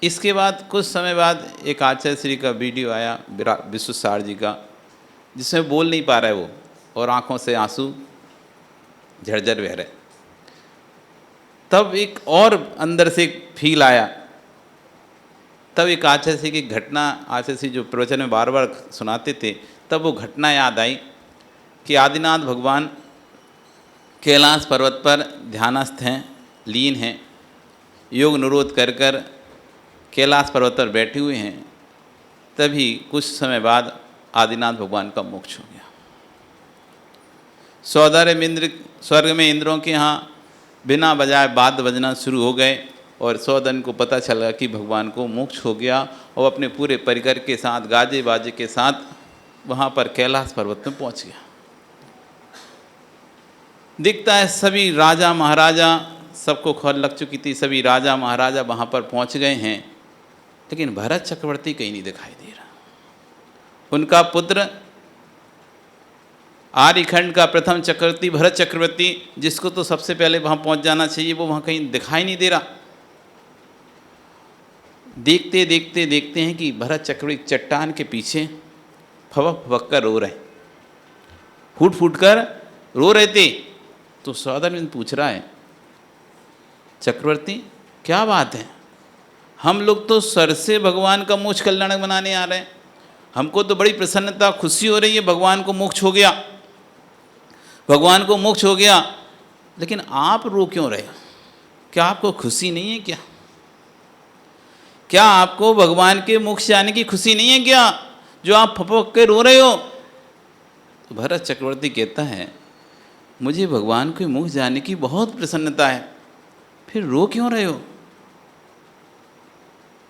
इसके बाद कुछ समय बाद एक आचार्य श्री का वीडियो आया विश्व सागर जी का, जिसमें बोल नहीं पा रहे वो, और आंखों से आंसू झरझर बह रहे। तब एक और अंदर से एक फील आया, तब एक आचार्य श्री की घटना, आचार्य श्री जो प्रवचन में बार बार सुनाते थे, तब वो घटना याद आई कि आदिनाथ भगवान कैलाश पर्वत पर ध्यानस्थ हैं, लीन हैं, योग निरोध कर कर कैलाश पर्वत पर बैठे हुए हैं। तभी कुछ समय बाद आदिनाथ भगवान का मोक्ष हो गया। स्वर्ग में इंद्रों के यहाँ बिना बजाए वाद्य बजना शुरू हो गए, और सौदन को पता चला कि भगवान को मोक्ष हो गया, और अपने पूरे परिकर के साथ, गाजे बाजे के साथ वहाँ पर कैलाश पर्वत में पहुँच गया। दिखता है सभी राजा महाराजा, सबको खबर लग चुकी थी, सभी राजा महाराजा वहाँ पर पहुँच गए हैं, लेकिन भरत चक्रवर्ती कहीं नहीं दिखाई दे रहा। उनका पुत्र आर्यखंड का प्रथम चक्रवर्ती भरत चक्रवर्ती, जिसको तो सबसे पहले वहाँ पहुँच जाना चाहिए, वो वहाँ कहीं दिखाई नहीं दे रहा। देखते देखते देखते हैं कि भरत चक्रवर्ती चट्टान के पीछे फवक फवक कर रो रहे, फूट फूट कर रो रहे थे। तो सौदन पूछ रहा है, चक्रवर्ती क्या बात है, हम लोग तो सर से भगवान का मोक्ष कल्याण बनाने आ रहे हैं, हमको तो बड़ी प्रसन्नता खुशी हो रही है, भगवान को मोक्ष हो गया, भगवान को मोक्ष हो गया, लेकिन आप रो क्यों रहे हो? क्या आपको खुशी नहीं है क्या आपको भगवान के मोक्ष जाने की खुशी नहीं है क्या, जो आप फपक के रो रहे हो? तो भरत चक्रवर्ती कहता है, मुझे भगवान के मोक्ष जाने की बहुत प्रसन्नता है, फिर रो क्यों रहे हो?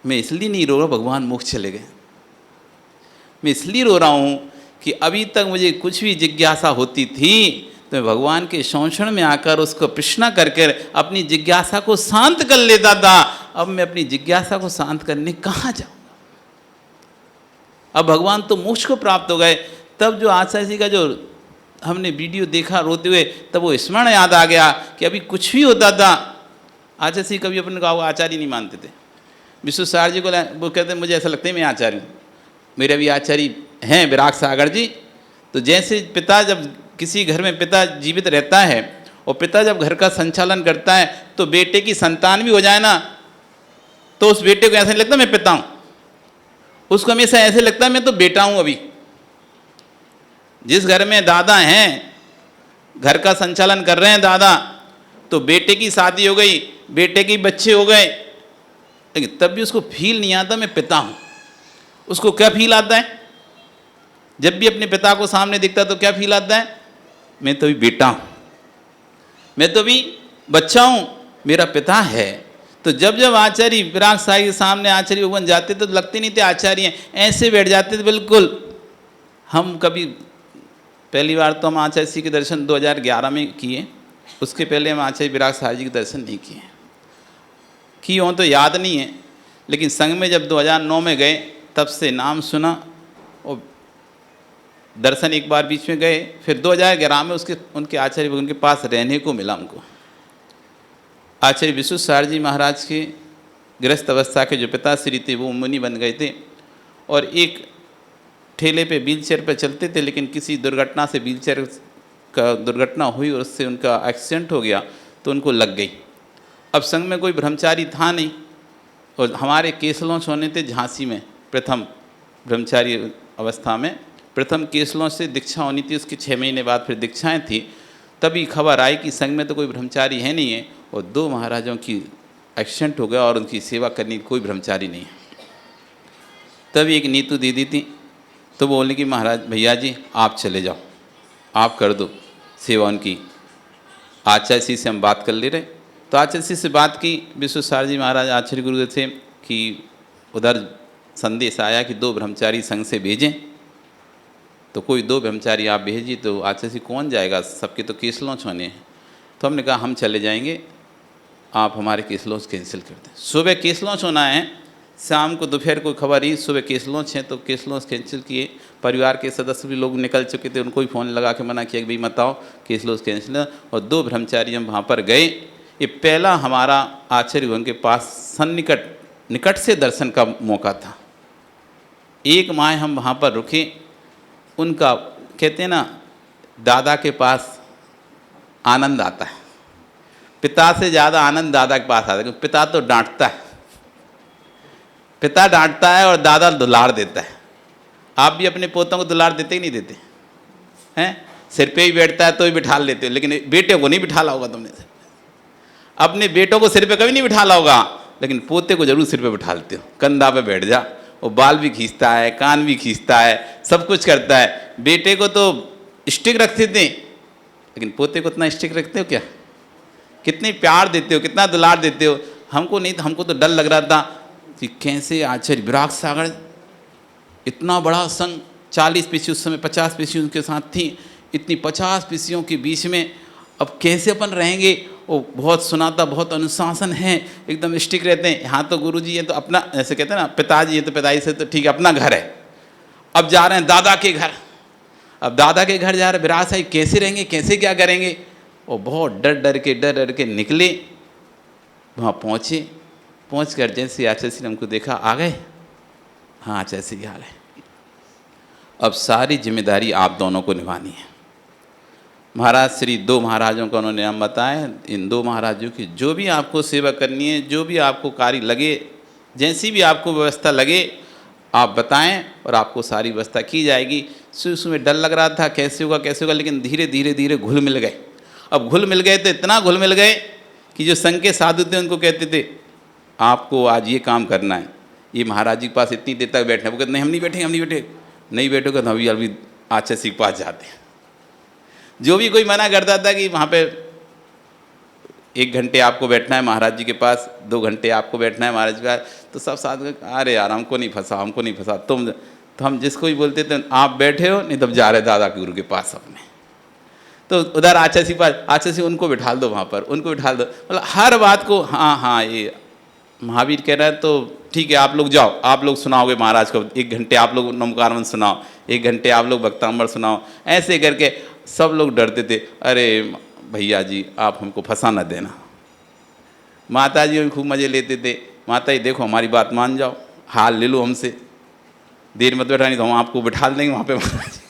मैं इसलिए नहीं रो रहा, भगवान मोक्ष चले गए। मैं इसलिए रो रहा हूँ कि अभी तक मुझे कुछ भी जिज्ञासा होती थी तो मैं भगवान के शोषण में आकर उसको प्रश्न करके अपनी जिज्ञासा को शांत कर लेता था। अब मैं अपनी जिज्ञासा को शांत करने कहाँ जाऊँ? अब भगवान तो मोक्ष को प्राप्त हो गए। तब जो आचार्य जी का जो हमने वीडियो देखा रोते हुए, तब वो स्मरण याद आ गया कि अभी कुछ भी होता था। आचार्य जी कभी अपने को आचार्य नहीं मानते थे। विश्व सागर जी को वो कहते मुझे ऐसा लगता है मैं आचार्य हूँ, मेरे भी आचार्य हैं विराग सागर जी। तो जैसे पिता जब किसी घर में पिता जीवित रहता है और पिता जब घर का संचालन करता है तो बेटे की संतान भी हो जाए ना, तो उस बेटे को ऐसा नहीं लगता मैं पिता हूँ, उसको हमेशा ऐसे लगता है मैं तो बेटा हूँ। अभी जिस घर में दादा हैं, घर का संचालन कर रहे हैं दादा, तो बेटे की शादी हो गई, बेटे के बच्चे हो गए, लेकिन तब भी उसको फील नहीं आता मैं पिता हूँ। उसको क्या फील आता है? जब भी अपने पिता को सामने दिखता तो क्या फील आता है? मैं तो भी बेटा हूँ, मैं तो भी बच्चा हूँ, मेरा पिता है। तो जब जब आचार्य विराग साई के सामने आचार्य भगवान जाते तो लगते नहीं थे आचार्य हैं, ऐसे बैठ जाते थे बिल्कुल। हम कभी पहली बार तो हम आचार्य जी के दर्शन 2011 में किए, उसके पहले हम आचार्य विराग साई जी के दर्शन नहीं किए हों तो याद नहीं है। लेकिन संघ में जब 2009 में गए तब से नाम सुना और दर्शन एक बार बीच में गए। फिर 2011 में उनके आचार्य उनके पास रहने को मिला हमको। आचार्य विश्व सागर जी महाराज के गृहस्थ अवस्था के जो पिताश्री थे वो मुनि बन गए थे और एक ठेले पे व्हीलचेयर पर चलते थे, लेकिन किसी दुर्घटना से व्हीलचेयर का दुर्घटना हुई और उससे उनका एक्सीडेंट हो गया तो उनको लग गई। अब संघ में कोई ब्रह्मचारी था नहीं और हमारे केस लॉन्च होने थे झांसी में, प्रथम ब्रह्मचारी अवस्था में प्रथम केस लॉन्च से दीक्षा होनी थी, उसके 6 महीने बाद फिर दीक्षाएँ थी। तभी खबर आई कि संघ में तो कोई ब्रह्मचारी है नहीं है और 2 महाराजों की एक्सीडेंट हो गया और उनकी सेवा करने की कोई ब्रह्मचारी नहीं है। तभी एक नीतू दीदी थी तो बोलने कि महाराज भैया जी आप चले जाओ, आप कर दो सेवा उनकी। आचार्य जी से हम बात कर ले रहे तो आचार्य जी से बात की, विश्व सागर जी महाराज आचार्य गुरुदेव थे कि उधर संदेश आया कि 2 ब्रह्मचारी संघ से भेजें, तो कोई 2 ब्रह्मचारी आप भेजिए। तो आचार्य जी कौन जाएगा, सबके तो केस लॉन्च होने हैं। तो हमने कहा हम चले जाएंगे, आप हमारे केस लॉन्च कैंसिल कर दें। सुबह केस लॉन्च होना है, शाम को दोपहर को खबर आई सुबह केस लॉन्च है, तो केस लॉन्च कैंसिल किए। परिवार के सदस्य भी लोग निकल चुके थे, उनको भी फ़ोन लगा के मना किया कि भाई मत आओ, केस लॉन्च कैंसिल। और 2 ब्रह्मचारी हम वहाँ पर गए। ये पहला हमारा आचार्य भवन के पास निकट से दर्शन का मौका था। एक माह हम वहाँ पर रुके। उनका कहते हैं ना दादा के पास आनंद आता है, पिता से ज़्यादा आनंद दादा के पास आता है, क्योंकि पिता तो डांटता है, पिता डांटता है और दादा दुलार देता है। आप भी अपने पोतों को दुलार देते ही नहीं देते हैं? सिर पे ही बैठता है तो ही बिठा लेते हो, लेकिन बेटे को नहीं बिठाला होगा तुमने। अपने बेटों को सिर पे कभी नहीं बिठाला होगा, लेकिन पोते को जरूर सिर पे बिठा लेते हो, कंधा पे बैठ जा। वो बाल भी खींचता है, कान भी खींचता है, सब कुछ करता है। बेटे को तो स्टिक रखते थे, लेकिन पोते को इतना स्टिक रखते हो क्या? कितने प्यार देते हो, कितना दुलार देते हो। हमको नहीं, हमको तो डर लग रहा था कि कैसे आचार्य विराग सागर इतना बड़ा संघ, 40 पीसी उस समय 50 पीसी उनके साथ थी, इतनी 50 पीसियों के बीच में अब कैसे अपन रहेंगे। वो बहुत सुनाता, बहुत अनुशासन है, एकदम स्टिक रहते हैं। यहाँ तो गुरुजी ये तो अपना, ऐसे कहते हैं ना पिताजी ये तो पिताजी से तो ठीक है अपना घर है। अब जा रहे हैं दादा के घर, अब दादा के घर जा रहे, विराग साई कैसे रहेंगे, कैसे क्या करेंगे। वो बहुत डर डर के निकले, वहाँ पहुँचे। पहुँच कर जैसे आचार्य जी ने हमको देखा, आ गए, हाँ आचार्य जी आ गए। अब सारी जिम्मेदारी आप दोनों को निभानी है। महाराज श्री 2 महाराजों का उन्होंने नाम बताया। इन 2 महाराजों की जो भी आपको सेवा करनी है, जो भी आपको कार्य लगे, जैसी भी आपको व्यवस्था लगे आप बताएं और आपको सारी व्यवस्था की जाएगी। शुरू में डर लग रहा था कैसे होगा, लेकिन धीरे धीरे घुल मिल गए। अब घुल मिल गए तो इतना घुल मिल गए कि जो संघ के साधु थे उनको कहते थे आपको आज ये काम करना है, ये महाराज जी के पास इतनी देर तक बैठना है। वो कहते नहीं हम नहीं बैठोगे तो अभी आचार्य जी के पास जाते हैं। जो भी कोई मना करता था कि वहाँ पे 1 घंटे आपको बैठना है महाराज जी के पास, 2 घंटे आपको बैठना है महाराज जी के पास, तो सब साथ में अरे यार हमको नहीं फंसा, तुम तो हम जिसको भी बोलते थे आप बैठे हो, नहीं तब जा रहे दादा के गुरु के पास अपने। तो उधर आचार्य जी पास, आचार्य जी उनको बिठा दो वहाँ पर, उनको बिठा दो, मतलब हर बात को हाँ हाँ ये महावीर कह रहा है तो ठीक है आप लोग जाओ, आप लोग सुनाओगे महाराज को, 1 घंटे आप लोग नमकारवन सुनाओ, 1 घंटे आप लोग भक्तांबर सुनाओ। ऐसे करके सब लोग डरते थे, अरे भैया जी आप हमको फंसा न देना। माता जी भी खूब मज़े लेते थे, माता जी देखो हमारी बात मान जाओ, हाल ले लो हमसे, देर मत बैठानी तो हम आपको बिठा देंगे वहाँ पे महाराज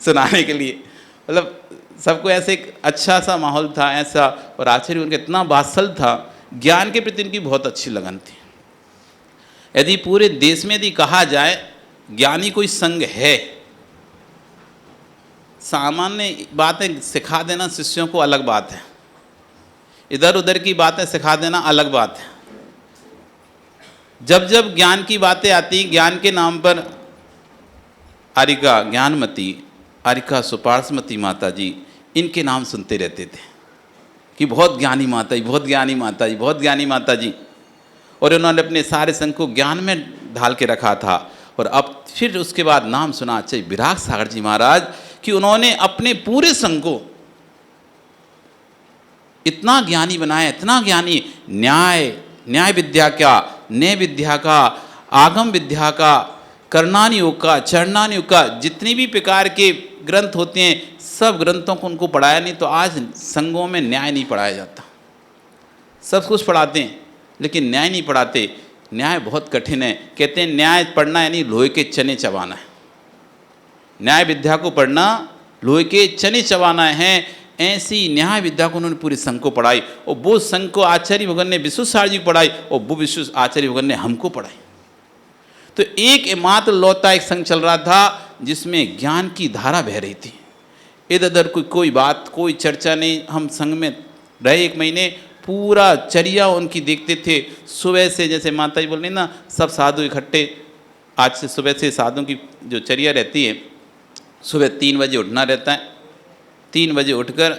सुनाने के लिए। मतलब सबको ऐसे एक अच्छा सा माहौल था ऐसा, और आचार्य उनका इतना बात्सल था, ज्ञान के प्रति इनकी बहुत अच्छी लगन थी। यदि पूरे देश में यदि कहा जाए ज्ञानी कोई संघ है, सामान्य बातें सिखा देना शिष्यों को अलग बात है, इधर उधर की बातें सिखा देना अलग बात है। जब जब ज्ञान की बातें आती, ज्ञान के नाम पर आरिका ज्ञानमती, आरिका सुपार्श्वमती माता जी, इनके नाम सुनते रहते थे कि बहुत ज्ञानी माता जी, बहुत ज्ञानी माता जी, बहुत ज्ञानी माता जी। और उन्होंने अपने सारे संघ को ज्ञान में ढाल के रखा था। और अब फिर उसके बाद नाम सुना चाहिए विराग सागर जी महाराज कि उन्होंने अपने पूरे संघ को इतना ज्ञानी बनाया, इतना ज्ञानी, न्याय विद्या का, न्याय विद्या का, आगम विद्या का, करणानि योग का, चरणानि योग का, जितनी भी प्रकार के ग्रंथ होते हैं सब ग्रंथों को उनको पढ़ाया। नहीं तो आज संघों में न्याय नहीं पढ़ाया जाता, सब कुछ पढ़ाते हैं लेकिन न्याय नहीं पढ़ाते। न्याय बहुत कठिन है, कहते हैं न्याय पढ़ना यानी लोहे के चने चबाना है। न्याय विद्या को पढ़ना लोहे के चने चबाना है। ऐसी न्याय विद्या को उन्होंने पूरे संघ को पढ़ाई, और वो संघ को आचार्य भगवान ने विश्व सार जी को पढ़ाई, और वो विश्व आचार्य भगवान ने हमको पढ़ाई। तो एक मात्र लौता एक संघ चल रहा था जिसमें ज्ञान की धारा बह रही थी। इधर उधर कोई बात, कोई चर्चा नहीं। हम संघ में रहे 1 महीने, पूरा चर्या उनकी देखते थे। सुबह से जैसे माता जी बोल रही ना, सब साधु इकट्ठे, आज से सुबह से साधुओं की जो चर्या रहती है, सुबह 3 बजे उठना रहता है। 3 बजे उठकर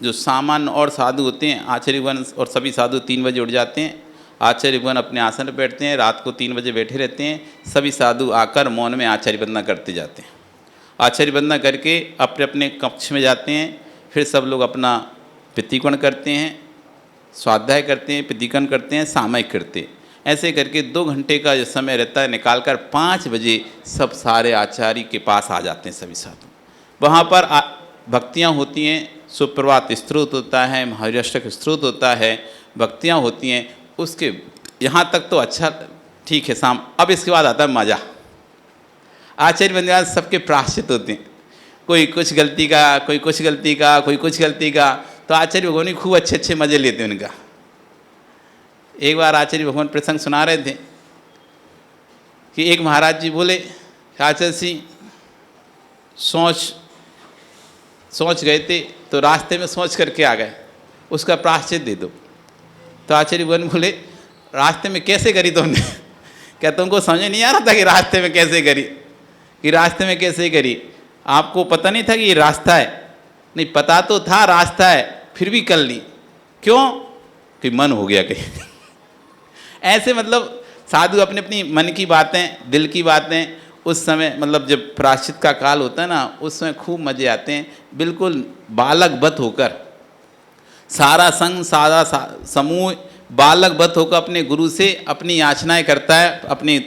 जो सामान्य और साधु होते हैं, आचार्य भगवान और सभी साधु 3 बजे उठ जाते हैं। आचार्य भगवान अपने आसन पर बैठते हैं, रात को 3 बजे बैठे रहते हैं। सभी साधु आकर मौन में आचार्य वंदना करते जाते हैं। आचार्य वंदना करके अपने अपने कक्ष में जाते हैं। फिर सब लोग अपना पितृकरण करते हैं, स्वाध्याय करते हैं, पितृकरण करते हैं, सामयिक करते हैं। ऐसे करके 2 घंटे का जो समय रहता है निकालकर 5 बजे सब सारे आचार्य के पास आ जाते हैं सभी साधु। वहाँ पर भक्तियाँ होती हैं, सुप्रभात स्तोत्र होता है, महावीराष्टक स्तोत्र होता है, भक्तियाँ होती हैं। उसके यहाँ तक तो अच्छा ठीक है शाम। अब इसके बाद आता है मज़ा। आचार्य वंदना सबके प्रायश्चित होते हैं, कोई कुछ गलती का, कोई कुछ गलती का, कोई कुछ गलती का। तो आचार्य भगवान खूब अच्छे अच्छे मज़े लेते हैं उनका। एक बार आचार्य भगवान प्रसंग सुना रहे थे कि एक महाराज जी बोले, आचार्य जी सोच गए थे तो रास्ते में सोच करके आ गए, उसका प्रायश्चित दे दो। तो आचार्य भगवान बोले, रास्ते में कैसे करी तुमने? क्या तुमको समझ नहीं आ रहा था कि रास्ते में कैसे करी? कि रास्ते में कैसे करी? आपको पता नहीं था कि ये रास्ता है? नहीं, पता तो था रास्ता है, फिर भी कर ली। क्यों? कि मन हो गया कहीं। ऐसे मतलब साधु अपने अपनी मन की बातें, दिल की बातें उस समय, मतलब जब प्रायश्चित का काल होता है ना, उस समय खूब मज़े आते हैं। बिल्कुल बालकवत होकर सारा संघ, सारा समूह बालकवत होकर अपने गुरु से अपनी याचनाएं करता है, अपनी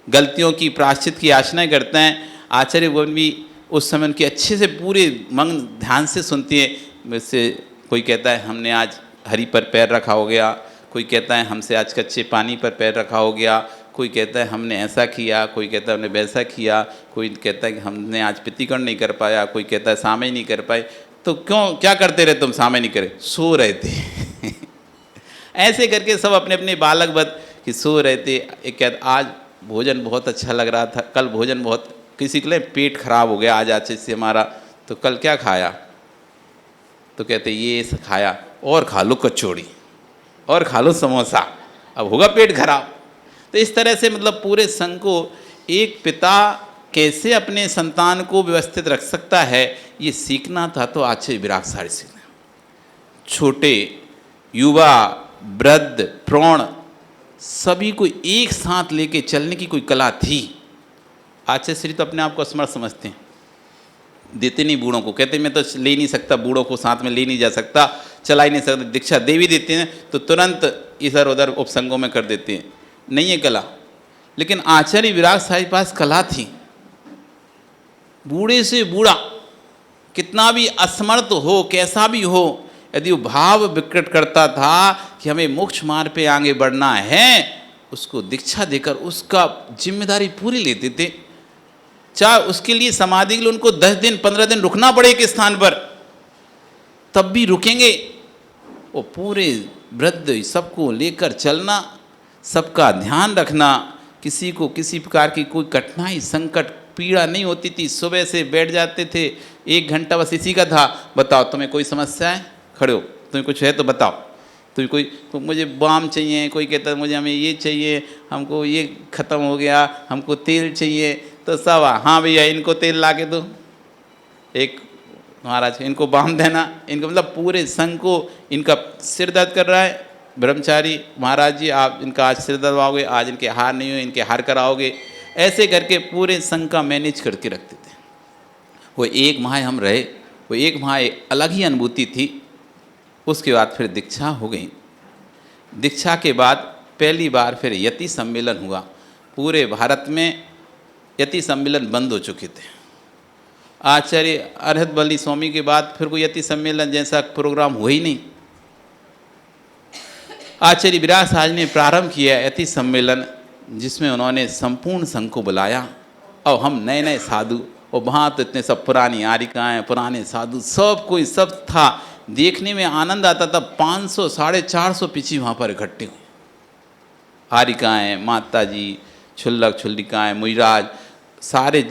गलतियों की प्रायश्चित की याचनाएं करते हैं। आचार्य भगवान भी उस समय उनकी अच्छे से पूरे मन ध्यान से सुनती है। वैसे कोई कहता है हमने आज हरी पर पैर रखा हो गया, कोई कहता है हमसे आज कच्चे पानी पर पैर रखा हो गया, कोई कहता है हमने ऐसा किया, कोई कहता है हमने वैसा किया, कोई कहता है कि हमने आज पितृकरण नहीं कर पाया, कोई कहता है सामय नहीं कर पाए। तो क्यों, क्या करते रहे तुम? सामय नहीं करे, सो रहे थे। ऐसे करके सब अपने अपने बालकवत कि सो रहे थे। एक कहता आज भोजन बहुत अच्छा लग रहा था, कल भोजन बहुत, किसी के लिए पेट खराब हो गया आज अच्छे से हमारा, तो कल क्या खाया? तो कहते ये खाया, और खा लो कचौड़ी, और खा लो समोसा, अब होगा पेट खराब। तो इस तरह से मतलब पूरे संघ को एक पिता कैसे अपने संतान को व्यवस्थित रख सकता है, ये सीखना था। तो आचार्य विराग सागर सीखना, छोटे, युवा, वृद्ध, प्रौढ़ सभी को एक साथ लेके चलने की कोई कला थी। आचार्य श्री तो अपने आप को असमर्थ समझते हैं, देते नहीं बूढ़ों को, कहते मैं तो ले नहीं सकता, बूढ़ों को साथ में ले नहीं जा सकता, चला ही नहीं सकता, दीक्षा दे भी देते हैं तो तुरंत इधर उधर उपसंगों में कर देते हैं, नहीं है कला। लेकिन आचार्य विराग साहब के पास कला थी। बूढ़े से बूढ़ा कितना भी असमर्थ हो, कैसा भी हो, यदि वो भाव विकृत करता था कि हमें मोक्ष मार्ग पे आगे बढ़ना है, उसको दीक्षा देकर उसका जिम्मेदारी पूरी लेते थे। चाहे उसके लिए समाधि के लिए उनको 10 दिन 15 दिन रुकना पड़े एक स्थान पर, तब भी रुकेंगे। वो पूरे वृद्ध सबको लेकर चलना, सबका ध्यान रखना, किसी को किसी प्रकार की कोई कठिनाई संकट पीड़ा नहीं होती थी। सुबह से बैठ जाते थे, 1 घंटा बस इसी का था, बताओ तुम्हें कोई समस्या है, खड़े हो, तुम्हें कुछ है तो बताओ, तुम्हें कोई तो मुझे बाम चाहिए, कोई कहता मुझे हमें ये चाहिए, हमको ये ख़त्म हो गया, हमको तेल चाहिए, तो सब हाँ भैया इनको तेल ला के दो, एक महाराज इनको बाम देना, इनको मतलब पूरे संघ को, इनका सिर दर्द कर रहा है ब्रह्मचारी महाराज जी आप इनका आज सिर दर्द, आज इनके हार नहीं हुए, इनके हार कराओगे, ऐसे करके पूरे संघ का मैनेज करके रखते थे। वो 1 माह हम रहे, वो 1 माह एक अलग ही अनुभूति थी। उसके बाद फिर दीक्षा हो गई। दीक्षा के बाद पहली बार फिर यति सम्मेलन हुआ। पूरे भारत में यति सम्मेलन बंद हो चुके थे। आचार्य अरहत बली स्वामी के बाद फिर कोई यति सम्मेलन जैसा प्रोग्राम हुआ ही नहीं। आचार्य विराग साहब ने प्रारंभ किया यति सम्मेलन, जिसमें उन्होंने संपूर्ण संघ को बुलाया और हम नए नए साधु, और वहाँ तो इतने सब पुरानी आरिकाएँ, पुराने साधु, सब कोई सब था। देखने में आनंद आता था। 500 450 पिछी वहाँ पर इकट्ठे हुए, आरिकाएँ, माता जी, छुल्लक छुल्लिकाएँ, मुइराज, सारे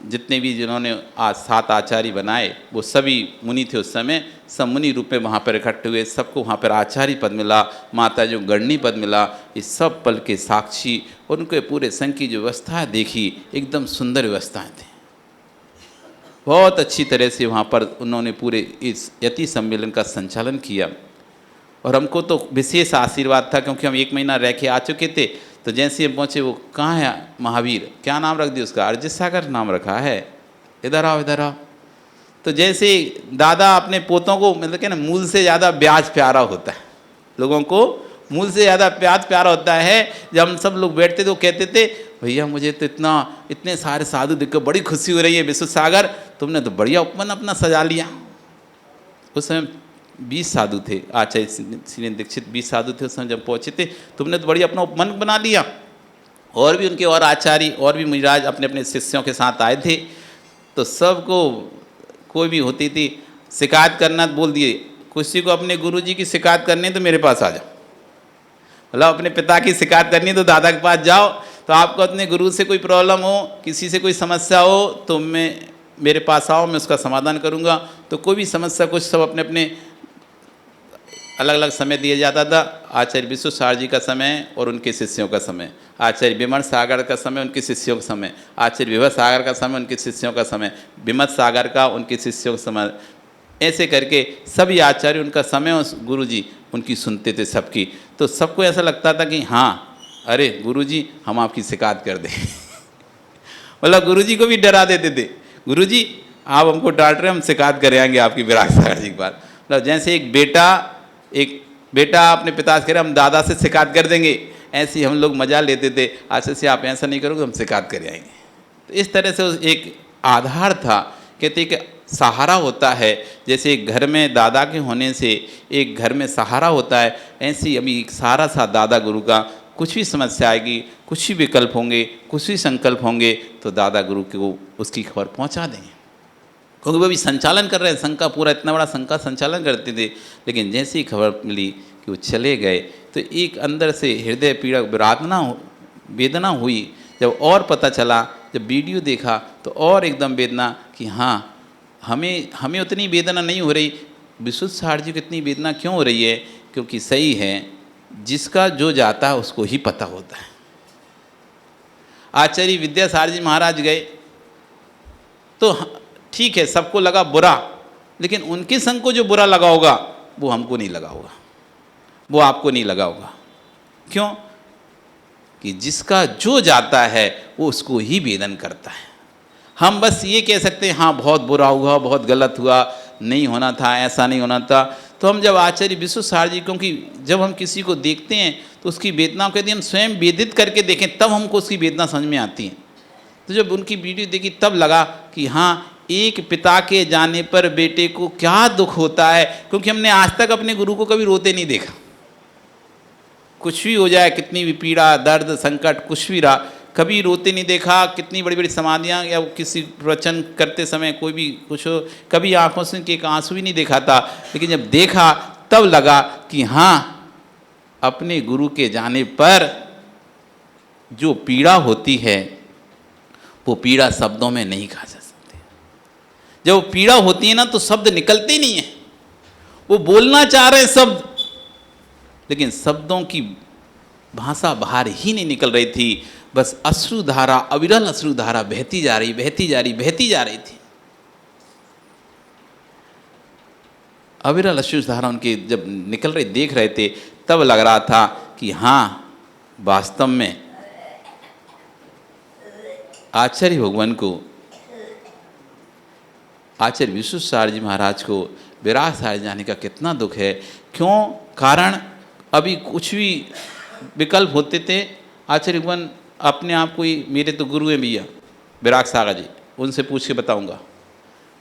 जितने भी जिन्होंने आज 7 आचार्य बनाए वो सभी मुनि थे उस समय, सब मुनि रूप में वहाँ पर इकट्ठे हुए। सबको वहाँ पर आचार्य पद मिला, माता जो गणनी पद मिला। इस सब पल के साक्षी उनके पूरे संघ की जो व्यवस्था देखी, एकदम सुंदर व्यवस्थाएं थी। बहुत अच्छी तरह से वहाँ पर उन्होंने पूरे इस यति सम्मेलन का संचालन किया और हमको तो विशेष आशीर्वाद था, क्योंकि हम 1 महीना रह के आ चुके थे। तो जैसे हम पहुँचे, वो कहाँ है महावीर, क्या नाम रख दिया उसका, अरजित सागर नाम रखा है, इधर आओ इधर आओ। तो जैसे दादा अपने पोतों को, मतलब क्या ना, मूल से ज़्यादा ब्याज प्यारा होता है, लोगों को मूल से ज़्यादा ब्याज प्यारा होता है। जब हम सब लोग बैठते तो कहते थे भैया मुझे तो इतने सारे साधु देख कर बड़ी खुशी हो रही है, विशुद्ध सागर तुमने तो बढ़िया उपवन अपना सजा लिया। उस समय 20 साधु थे, आचार्य श्री दीक्षित 20 साधु थे उस समय जब पहुँचे थे। तुमने तो बढ़िया अपना उपवन बना लिया। और भी उनके और आचार्य और भी मुनिराज अपने अपने शिष्यों के साथ आए थे। तो सबको कोई भी होती थी शिकायत करना, बोल दिए किसी को अपने गुरुजी की शिकायत करनी तो मेरे पास आ जाओ, मतलब अपने पिता की शिकायत करनी तो दादा के पास जाओ। तो आपको अपने गुरु से कोई प्रॉब्लम हो, किसी से कोई समस्या हो तो मेरे पास आओ, मैं उसका समाधान करूँगा। तो कोई भी समस्या कुछ सब अपने अपने अलग अलग समय दिया जाता था। आचार्य विश्व सागर जी का समय और उनके शिष्यों का समय, आचार्य विमल सागर का समय उनके शिष्यों का समय, आचार्य विभा सागर का समय उनके शिष्यों का समय, विमल सागर का उनके शिष्यों का समय। ऐसे करके सभी आचार्य उनका समय और गुरुजी उनकी सुनते थे सबकी। तो सबको ऐसा लगता था कि हाँ अरे गुरुजी हम आपकी शिकायत कर दें मतलब गुरुजी को भी डरा देते थे, गुरुजी आप हमको डांट रहे, हम शिकायत करेंगे आपकी विराग सागर जी के बाद। मतलब जैसे एक बेटा अपने पिता से कह रहे हम दादा से शिकायत कर देंगे, ऐसे ही हम लोग मजा लेते थे। आज से आप ऐसा नहीं करोगे हम शिकायत कर आएंगे। तो इस तरह से एक आधार था, कहते कि सहारा होता है। जैसे एक घर में दादा के होने से एक घर में सहारा होता है, ऐसे ही अभी एक सहारा सा दादा गुरु का। कुछ भी समस्या आएगी, कुछ भी विकल्प होंगे, कुछ भी संकल्प होंगे तो दादा गुरु को उसकी खबर पहुंचा देंगे, क्योंकि वो भी संचालन कर रहे हैं संघ का, पूरा इतना बड़ा संघ का संचालन करते थे। लेकिन जैसे ही खबर मिली कि वो चले गए तो एक अंदर से हृदय पीड़ा वेदना हुई। जब और पता चला, जब वीडियो देखा तो और एकदम वेदना कि हाँ हमें उतनी वेदना नहीं हो रही, विशुद्ध सागर जी को इतनी वेदना क्यों हो रही है? क्योंकि सही है, जिसका जो जाता है उसको ही पता होता है। आचार्य विद्यासागर जी महाराज गए तो ठीक है सबको लगा बुरा, लेकिन उनके संग को जो बुरा लगा होगा वो हमको नहीं लगा होगा, वो आपको नहीं लगा होगा। क्यों? कि जिसका जो जाता है वो उसको ही वेदन करता है। हम बस ये कह सकते हैं हाँ बहुत बुरा हुआ, बहुत गलत हुआ, नहीं होना था, ऐसा नहीं होना था। तो हम जब आचार्य विश्व सार जी, क्योंकि जब हम किसी को देखते हैं तो उसकी वेदना को यदि हम स्वयं वेदित करके देखें तब हमको उसकी वेदना समझ में आती है। तो जब उनकी वीडियो देखी तब लगा कि हाँ, एक पिता के जाने पर बेटे को क्या दुख होता है, क्योंकि हमने आज तक अपने गुरु को कभी रोते नहीं देखा। कुछ भी हो जाए, कितनी भी पीड़ा, दर्द, संकट कुछ भी रहा, कभी रोते नहीं देखा। कितनी बड़ी बड़ी समाधियाँ या किसी प्रवचन करते समय कोई भी कुछ हो, कभी आंखों से एक आंसू भी नहीं देखा था। लेकिन जब देखा तब लगा कि हाँ, अपने गुरु के जाने पर जो पीड़ा होती है वो पीड़ा शब्दों में नहीं कहा जा सकती। जब वो पीड़ा होती है ना तो शब्द निकलते नहीं है। वो बोलना चाह रहे हैं शब्द, लेकिन शब्दों की भाषा बाहर ही नहीं निकल रही थी। बस अश्रुधारा, अविरल अश्रुधारा बहती जा रही, बहती जा रही, बहती जा रही थी। अविरल अश्रुधारा उनके जब निकल रहे देख रहे थे तब लग रहा था कि हाँ, वास्तव में आचार्य भगवान को, आचार्य विश्व सार जी महाराज को विराग सागर जाने का कितना दुख है। क्यों? कारण अभी कुछ भी विकल्प होते थे। आचार्य भगवान अपने आप को ही, मेरे तो गुरु हैं भैया विराग सागर जी, उनसे पूछ के बताऊंगा।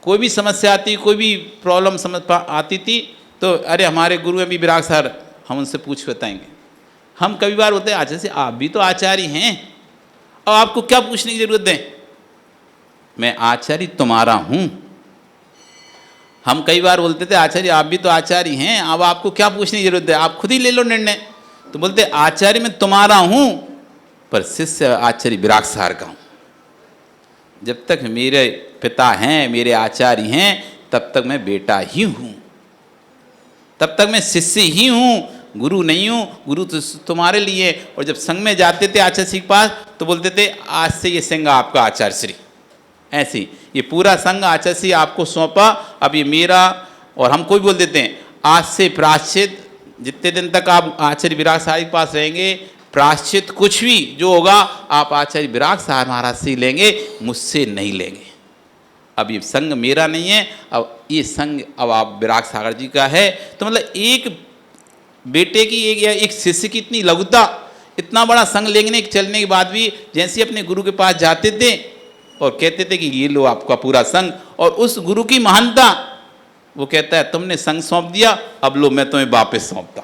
कोई भी समस्या आती, कोई भी प्रॉब्लम समझ आती थी तो अरे हमारे गुरु हैं भी विराग सागर, हम उनसे पूछ बताएंगे। हम कई बार बोलते हैं आचार्य से, आप भी तो आचार्य हैं और आपको क्या पूछने की जरूरत है, मैं आचार्य तुम्हारा हूं। हम कई बार बोलते थे आचार्य आप भी तो आचार्य हैं, अब आपको क्या पूछने की जरूरत है, आप खुद ही ले लो निर्णय। तो बोलते आचार्य मैं तुम्हारा हूं पर शिष्य आचार्य विराग सागर का हूं। जब तक मेरे पिता हैं, मेरे आचार्य हैं, तब तक मैं बेटा ही हूं, तब तक मैं शिष्य ही हूं, गुरु नहीं हूं। गुरु तो तुम्हारे लिए। और जब संघ में जाते थे आचार्य श्री के पास तो बोलते थे आज से ये संघ आपका आचार्य श्री, ऐसे ये पूरा संघ आचार्य श्री आपको सौंपा, अब ये मेरा। और हम कोई बोल देते हैं आज से प्रायश्चित, जितने दिन तक आप आचार्य विराग सागर के पास रहेंगे, प्रायश्चित कुछ भी जो होगा आप आचार्य विराग सागर महाराज से लेंगे, मुझसे नहीं लेंगे। अब ये संघ मेरा नहीं है, अब ये संघ अब आप विराग सागर जी का है। तो मतलब एक बेटे की एक शिष्य की इतनी लघुता, इतना बड़ा संघ लेंगे चलने के बाद भी, जैसे अपने गुरु के पास जाते थे और कहते थे कि ये लो आपका पूरा संघ, और उस गुरु की महानता, वो कहता है तुमने संघ सौंप दिया, अब लो मैं तुम्हें वापस सौंपता।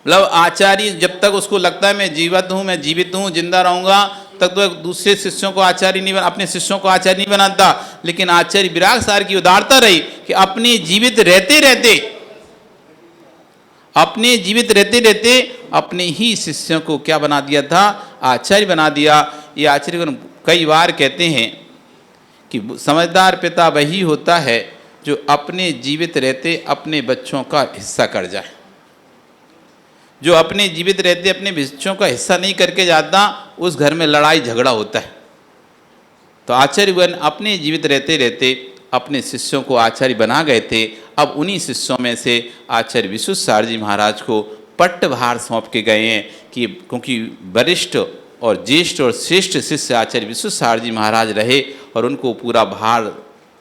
मतलब आचार्य जब तक उसको लगता है मैं जीवित हूँ, मैं जीवित हूँ, जिंदा रहूंगा, तब तो दूसरे शिष्यों को आचार्य नहीं अपने शिष्यों को आचार्य नहीं बनाता। लेकिन आचार्य विराग सागर की उदारता रही कि अपने जीवित रहते रहते अपने ही शिष्यों को क्या बना दिया था, आचार्य बना दिया। ये आचार्य कई बार कहते हैं कि समझदार पिता वही होता है जो अपने जीवित रहते अपने बच्चों का हिस्सा कर जाए। जो अपने जीवित रहते अपने बच्चों का हिस्सा नहीं करके जाता, उस घर में लड़ाई झगड़ा होता है। तो आचार्यगण अपने जीवित रहते रहते अपने शिष्यों को आचार्य बना गए थे। अब उन्हीं शिष्यों में से आचार्य विश्व सागर जी महाराज को पट्टभार सौंप के गए हैं कि क्योंकि वरिष्ठ और ज्येष्ठ और श्रेष्ठ शिष्य आचार्य विश्व सागर जी महाराज रहे और उनको पूरा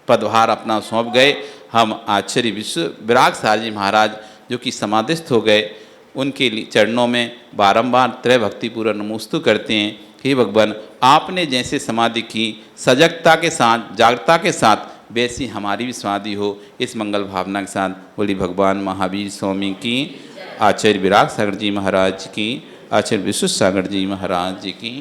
पदभार अपना सौंप गए। हम आचार्य विश्व विराग सागर जी महाराज जो कि समाधिस्थ हो गए, उनके चरणों में बारंबार त्रय भक्तिपूर्ण नमोस्तु करते हैं। हे भगवान, आपने जैसे समाधि की सजगता के साथ, जागरूकता के साथ, वैसी हमारी भी समाधि हो, इस मंगल भावना के साथ बोली भगवान महावीर स्वामी की, आचार्य विराग सागर जी महाराज की, आचार्य विश्व सागर जी महाराज जी की।